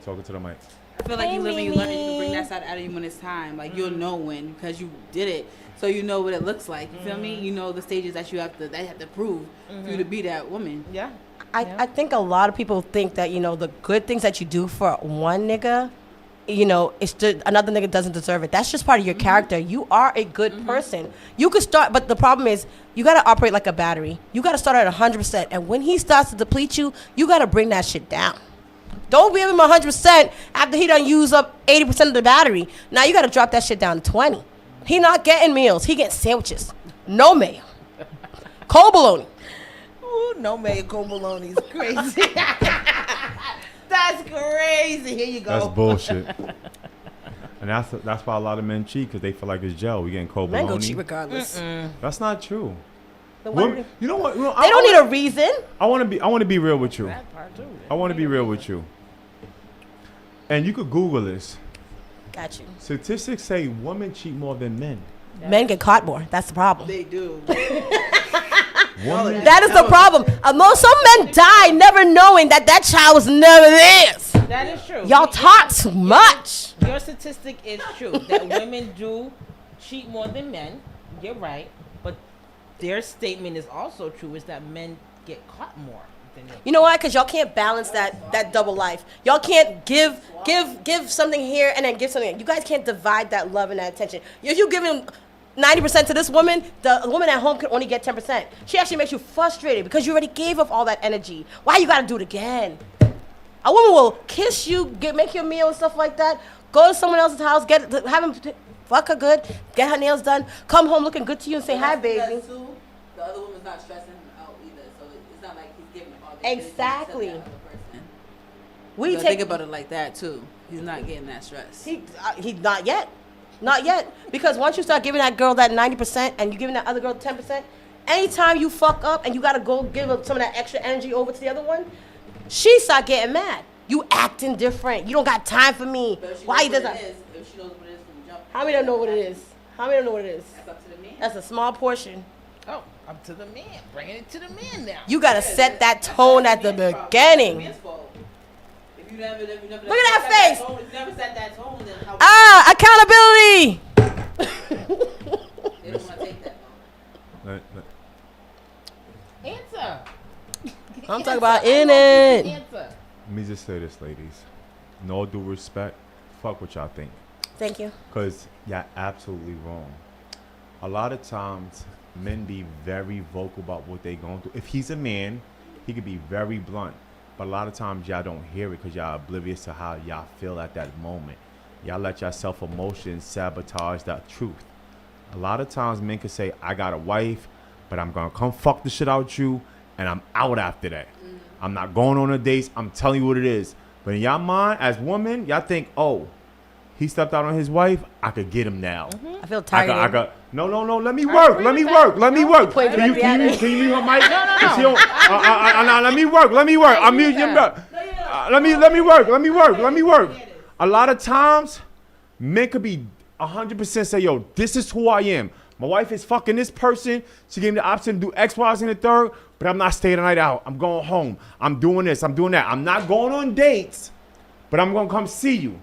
talking to the mic. I feel like you live and you learn, and you can bring that side out of you when it's time. Like you'll know when, because you did it, so you know what it looks like. You feel me? You know the stages that you have to prove for you to be that woman. Yeah. I think a lot of people think that the good things that you do for one nigga, another nigga doesn't deserve it. That's just part of your character. You are a good person. You could start, but the problem is you got to operate like a battery. You got to start at 100%, and when he starts to deplete you, you got to bring that shit down. Don't give him 100% after he done use up 80% of the battery. Now you got to drop that shit down to 20. He not getting meals. He getting sandwiches. No mayo. Cold bologna. Ooh, no mayo, cold bologna is crazy. That's crazy. Here you go. That's bullshit. And that's why a lot of men cheat, because they feel like it's gel. We getting cold bologna. Men go cheat regardless. That's not true. Women, you know what? They don't need a reason. I want to be real with you. I want to be real with you. And you could Google this. Got you. Statistics say women cheat more than men. Men get caught more. That's the problem. They do. That is the problem. Some men die never knowing that child was never theirs. That is true. Y'all talk too much. Your statistic is true that women do cheat more than men. You're right. But their statement is also true, is that men get caught more. You know why? Because y'all can't balance that double life. Y'all can't give something here and then give something. You guys can't divide that love and that attention. If you give him 90% to this woman, the woman at home can only get 10%. She actually makes you frustrated because you already gave up all that energy. Why you gotta do it again? A woman will kiss you, make your meal and stuff like that, go to someone else's house, have him fuck her good, get her nails done, come home looking good to you and say, hi, baby. Too, the other woman's not stressing out either, so it's not like he's giving all the Exactly. to the other person. We So think about it like that too. He's not getting that stress. He not yet. Not yet. Because once you start giving that girl that 90% and you giving that other girl 10%, anytime you fuck up and you got to go give some of that extra energy over to the other one, she start getting mad. You acting different. You don't got time for me. Why you does that? If she knows what it is from the jump. How many don't know what it is? How many don't know what it is? That's up to the man. That's a small portion. Oh, up to the man. Bringing it to the man now. You got to set that tone at the beginning. If you never Look at that face. If you never set that tone, then how? Accountability. They don't want to take that. Answer. I'm talking about in it. Answer. Let me just say this, ladies. In all due respect, fuck what y'all think. Thank you. Because y'all absolutely wrong. A lot of times, men be very vocal about what they going through. If he's a man, he could be very blunt. But a lot of times, y'all don't hear it because y'all oblivious to how y'all feel at that moment. Y'all let your self-emotions sabotage that truth. A lot of times, men can say, I got a wife, but I'm going to come fuck the shit out you, and I'm out after that. I'm not going on a dates. I'm telling you what it is. But in y'all mind, as women, y'all think, oh, he stepped out on his wife, I could get him now. I feel tired. No, let me work. Let me work. Can you mute her mic? No. Let me work. I'm muting your brother. Let me work. A lot of times, men could be 100% say, yo, this is who I am. My wife is fucking this person. She gave me the option to do X, Y, and the third, but I'm not staying the night out. I'm going home. I'm doing this. I'm doing that. I'm not going on dates, but I'm going to come see you.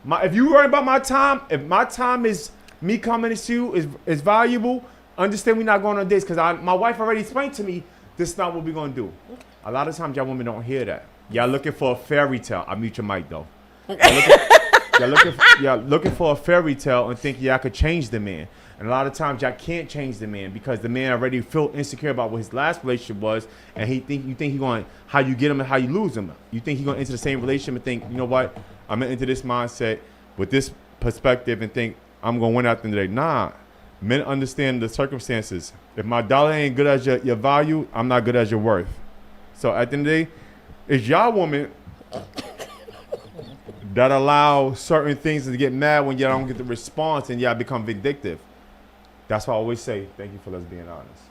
If you worry about my time, if my time is me coming to see you is valuable, understand we're not going on dates because my wife already explained to me this is not what we're going to do. A lot of times y'all women don't hear that. Y'all looking for a fairy tale. I mute your mic though. Y'all looking for a fairy tale and think y'all could change the man. And a lot of times y'all can't change the man because the man already feel insecure about what his last relationship was, and you think he going how you get him and how you lose him. You think he going into the same relationship and think, you know what, I'm into this mindset with this perspective and think I'm gonna win out the day. Nah, men understand the circumstances. If my dollar ain't good as your value, I'm not good as your worth. So at the end of the day, it's y'all woman that allow certain things to get mad when y'all don't get the response and y'all become vindictive. That's why I always say, thank you for us being honest.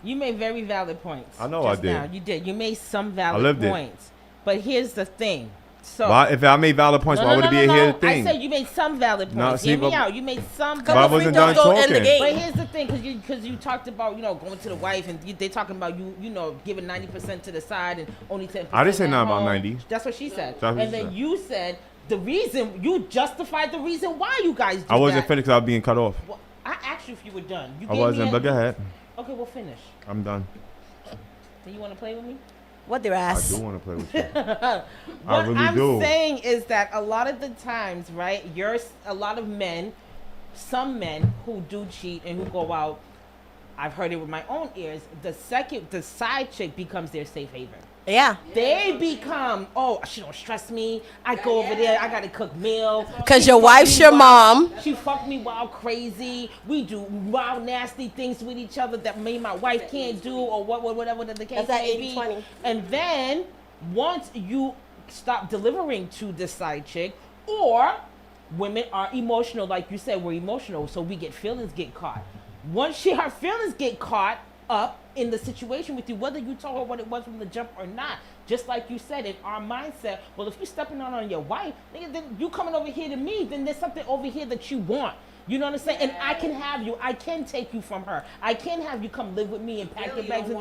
You made very valid points. I know I did. Now. You did. You made some valid points. But here's the thing. So if I made valid points, why would it be a here thing? I said you made some valid points. Hear me out. You made some. But I wasn't done talking. But here's the thing, because you talked about going to the wife and they talking about you giving 90% to the side and only 10%. I didn't say nothing about 90. That's what she said. And then you said the reason you justified the reason why you guys. I wasn't finished because I was being cut off. Well, I asked you if you were done. I wasn't, but go ahead. Okay, we'll finish. I'm done. Do you want to play with me? What their ass? I do want to play with you. What I'm saying is that a lot of the times, right, a lot of men, some men who do cheat and who go out, I've heard it with my own ears, the side chick becomes their safe haven. Yeah. They become, she don't stress me. I go over there, I got to cook meal. Because your wife's your mom. She fucked me wild crazy. We do wild nasty things with each other that me and my wife can't do or whatever the case may be. 80-20. And then once you stop delivering to the side chick, or women are emotional, like you said, we're emotional, so we get feelings get caught. Once her feelings get caught up in the situation with you, whether you told her what it was from the jump or not, just like you said, in our mindset, well, if you're stepping on your wife, then you coming over here to me, then there's something over here that you want. You know what I'm saying? And I can have you. I can take you from her. I can have you come live with me and pack your bags.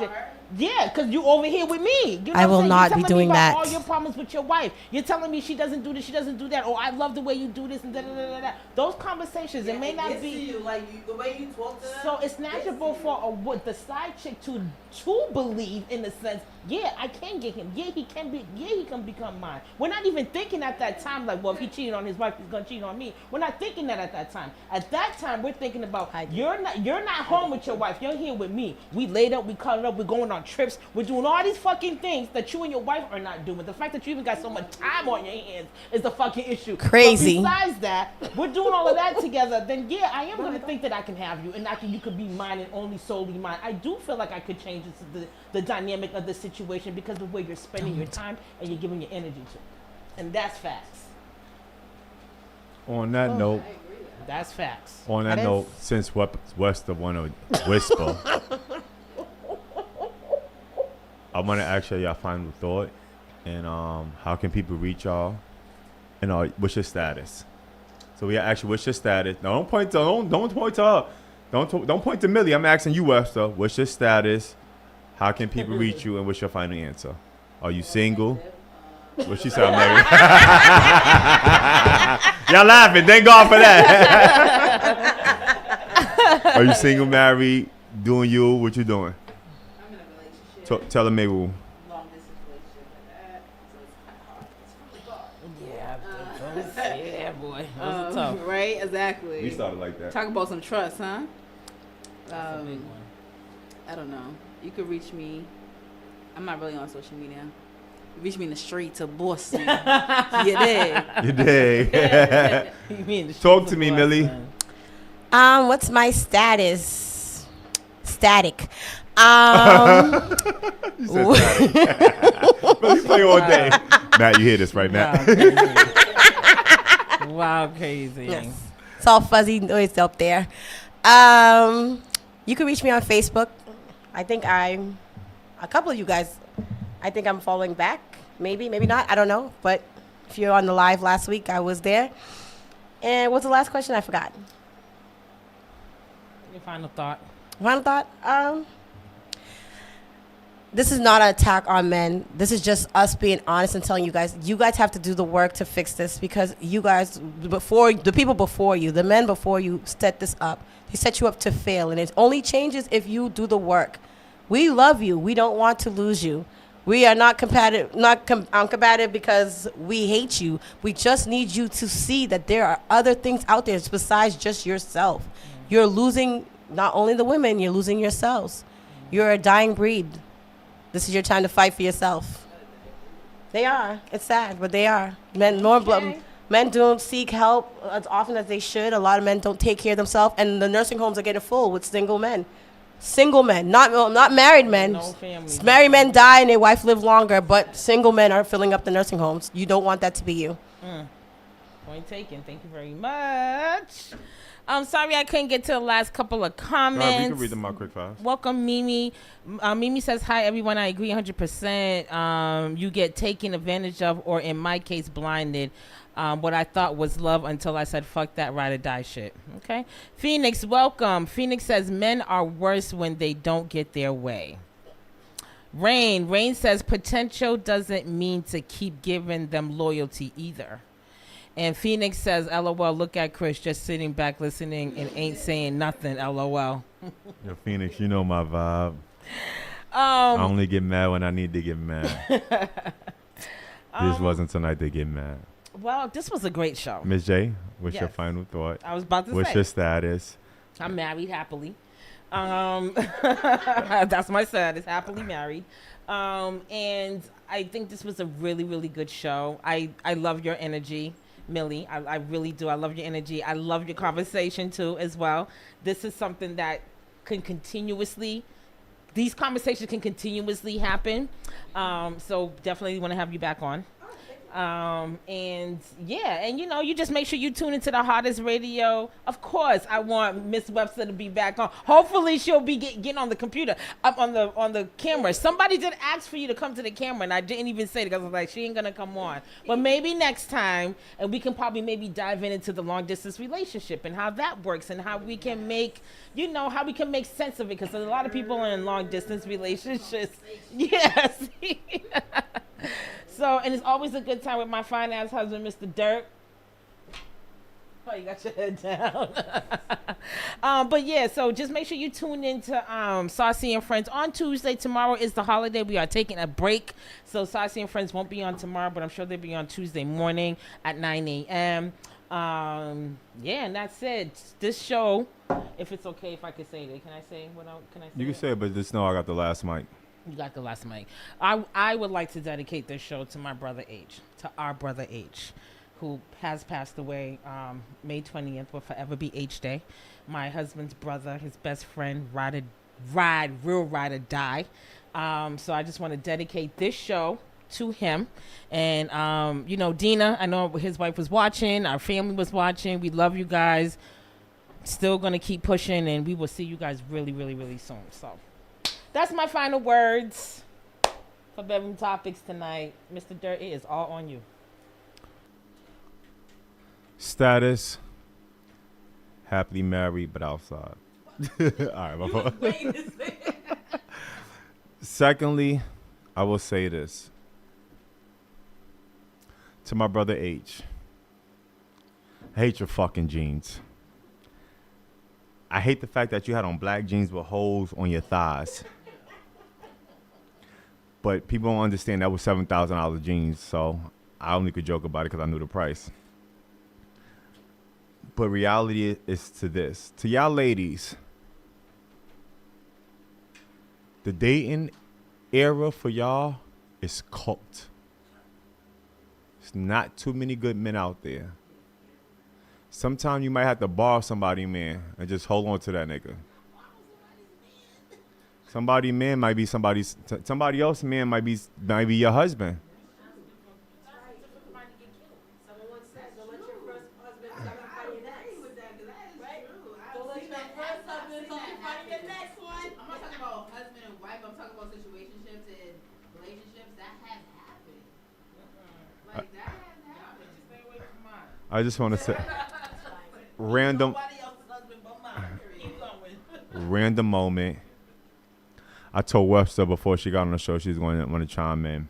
Yeah, because you over here with me. You know I will not be doing that. All your problems with your wife. You're telling me she doesn't do this, she doesn't do that. Oh, I love the way you do this and da da da da. Those conversations, it may not be. You, the way you talk to them. So it's natural for the side chick to believe in the sense, yeah, I can get him. Yeah, he can become mine. We're not even thinking at that time like, well, if he cheated on his wife, he's gonna cheat on me. We're not thinking that at that time. At that time, we're thinking about you're not home with your wife. You're here with me. We laid up, we cuddled up, we're going on trips. We're doing all these fucking things that you and your wife are not doing. The fact that you even got so much time on your hands is the fucking issue. Crazy. But besides that, we're doing all of that together. Then yeah, I am gonna think that I can have you, and you could be mine and only solely mine. I do feel like I could change the dynamic of the situation because of the way you're spending your time and you're giving your energy to, and that's facts. On that note. That's facts. On that note, since Webster want to whisper, I want to ask you your final thought, and how can people reach y'all, and what's your status? So we actually, what's your status? No, don't point to her. Don't point to Millie. I'm asking you, Webster. What's your status? How can people reach you, and what's your final answer? Are you single? What she said, I'm married. Y'all laughing. Thank God for that. Are you single, married, doing you? What you doing? I'm in a relationship. Tell her maybe. Long distance relationship like that, so it's kind of hard. It's really hard. Yeah, boy. Those are tough. Right? Exactly. We started like that. Talk about some trust, huh? I don't know. You could reach me. I'm not really on social media. Reach me in the streets of Boston. You dig? You dig. Talk to me, Millie. What's my status? Static. You said static. Millie play all day. Matt, you hear this, right, Matt? Wow, crazy. Yes. It's all fuzzy noise up there. You can reach me on Facebook. I think a couple of you guys, I think I'm following back. Maybe not. I don't know. But if you're on the live last week, I was there. And what's the last question? I forgot. Your final thought. Final thought? This is not an attack on men. This is just us being honest and telling you guys have to do the work to fix this, because you guys, the people before you, the men before you set this up. They set you up to fail, and it only changes if you do the work. We love you. We don't want to lose you. We are not combative because we hate you. We just need you to see that there are other things out there besides just yourself. You're losing not only the women, you're losing yourselves. You're a dying breed. This is your time to fight for yourself. They are. It's sad, but they are. Men don't seek help as often as they should. A lot of men don't take care of themselves, and the nursing homes are getting full with single men. Single men, not married men. No family. Married men die and their wife live longer, but single men are filling up the nursing homes. You don't want that to be you. Point taken. Thank you very much. I'm sorry I couldn't get to the last couple of comments. No, we can read them out quick fast. Welcome, Mimi. Mimi says, hi, everyone. I agree 100%. You get taken advantage of, or in my case, blinded. What I thought was love until I said, fuck that ride or die shit. Okay. Phoenix, welcome. Phoenix says, men are worse when they don't get their way. Rain says, potential doesn't mean to keep giving them loyalty either. And Phoenix says, LOL, look at Chris just sitting back listening and ain't saying nothing, LOL. Yo, Phoenix, you know my vibe. I only get mad when I need to get mad. This wasn't tonight to get mad. Well, this was a great show. Ms. J, what's your final thought? I was about to say. What's your status? I'm married happily. That's my status, happily married. And I think this was a really, really good show. I love your energy, Millie. I really do. I love your energy. I love your conversation, too, as well. This is something that these conversations can continuously happen. So definitely want to have you back on. And you just make sure you tune into the hottest radio. Of course, I want Miss Webster to be back on. Hopefully she'll be getting on the computer, up on the camera. Somebody did ask for you to come to the camera, and I didn't even say it because I was like, she ain't gonna come on. But maybe next time, and we can probably maybe dive into the long distance relationship and how that works, and how we can make sense of it, because a lot of people are in long distance relationships. Yes. So, and it's always a good time with my fine ass husband, Mr. Dirk. Oh, you got your head down. But yeah, so just make sure you tune into Saucy and Friends on Tuesday. Tomorrow is the holiday. We are taking a break. So Saucy and Friends won't be on tomorrow, but I'm sure they'll be on Tuesday morning at 9 a.m. Yeah, and that's it. This show, if it's okay, if I could say it, can I say can I say You can it? say it, but just know I got the last mic. You got the last mic. I would like to dedicate this show to my brother H, to our brother H, who has passed away. May 20th will forever be H Day. My husband's brother, his best friend, ride or die. So I just want to dedicate this show to him. And, Dina, I know his wife was watching. Our family was watching. We love you guys. Still going to keep pushing, and we will see you guys really, really, really soon. So that's my final words for Bedroom Topics tonight. Mr. Dirt, it is all on you. Status. Happily married, but outside. All right, my fault. Secondly, I will say this. To my brother H. I hate your fucking jeans. I hate the fact that you had on black jeans with holes on your thighs. But people don't understand that was $7,000 jeans, so I only could joke about it because I knew the price. But reality is to this. To y'all ladies, the dating era for y'all is cooked. There's not too many good men out there. Sometimes you might have to borrow somebody, man, and just hold on to that nigga. Somebody man might be somebody else man might be your husband. I just want to say, random moment. I told Webster before she got on the show she's going to want to chime in,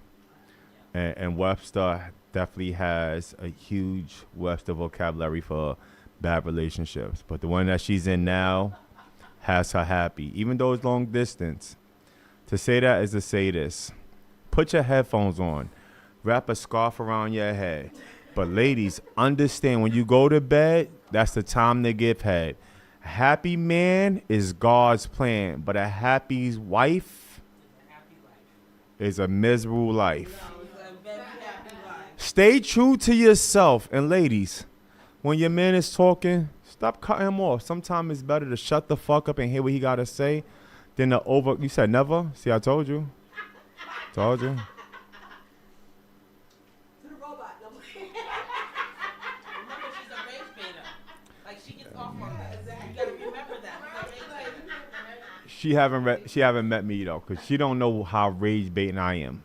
and Webster definitely has a huge Webster vocabulary for bad relationships. But the one that she's in now has her happy, even though it's long distance. To say that is to say this: put your headphones on, wrap a scarf around your head. But ladies, understand when you go to bed, that's the time to give head. A happy man is God's plan, but a happy wife is a miserable life. Stay true to yourself. And ladies, when your man is talking, stop cutting him off. Sometimes it's better to shut the fuck up and hear what he got to say than to You said never? See, I told you. Told you. She haven't met me though, cause she don't know how rage baiting I am.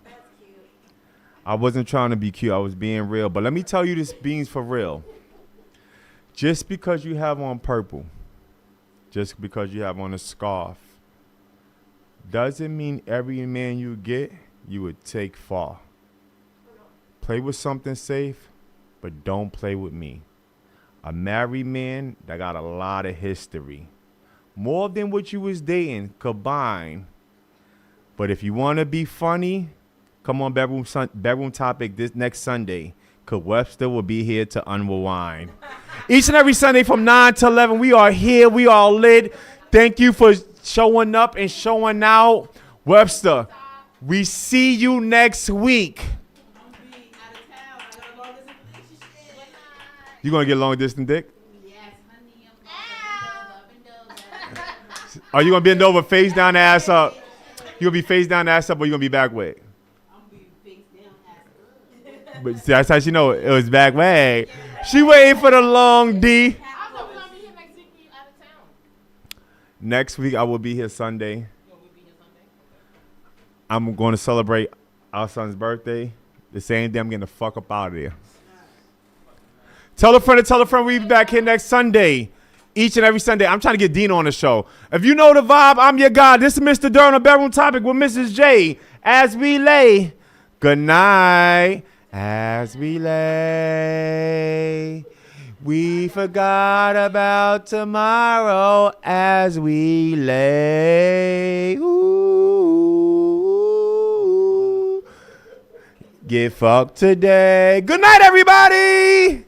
I wasn't trying to be cute. I was being real. But let me tell you this beans for real. Just because you have on purple, just because you have on a scarf, doesn't mean every man you get you would take far. Play with something safe, but don't play with me. A married man that got a lot of history. More than what you was dating combined. But if you want to be funny, come on bedroom topic this next Sunday. Cause Webster will be here to unwind. Each and every Sunday from 9 to 11, we are here. We are lit. Thank you for showing up and showing out. Webster, we see you next week. You gonna get long distance dick? Are you gonna bend over, face down, ass up? You gonna be face down, ass up, or you gonna be back way? I'm gonna be face down, ass up. But see, that's how she know it was back way. She waiting for the long D. Next week I will be here Sunday. I'm going to celebrate our son's birthday. The same day I'm getting the fuck up out of there. Tell a friend we'll be back here next Sunday. Each and every Sunday. I'm trying to get Dina on the show. If you know the vibe, I'm your guy. This is Mr. Durham, Bedroom Topic with Mrs. J. As we lay, good night. As we lay, we forgot about tomorrow. As we lay, ooh, get fucked today. Good night, everybody.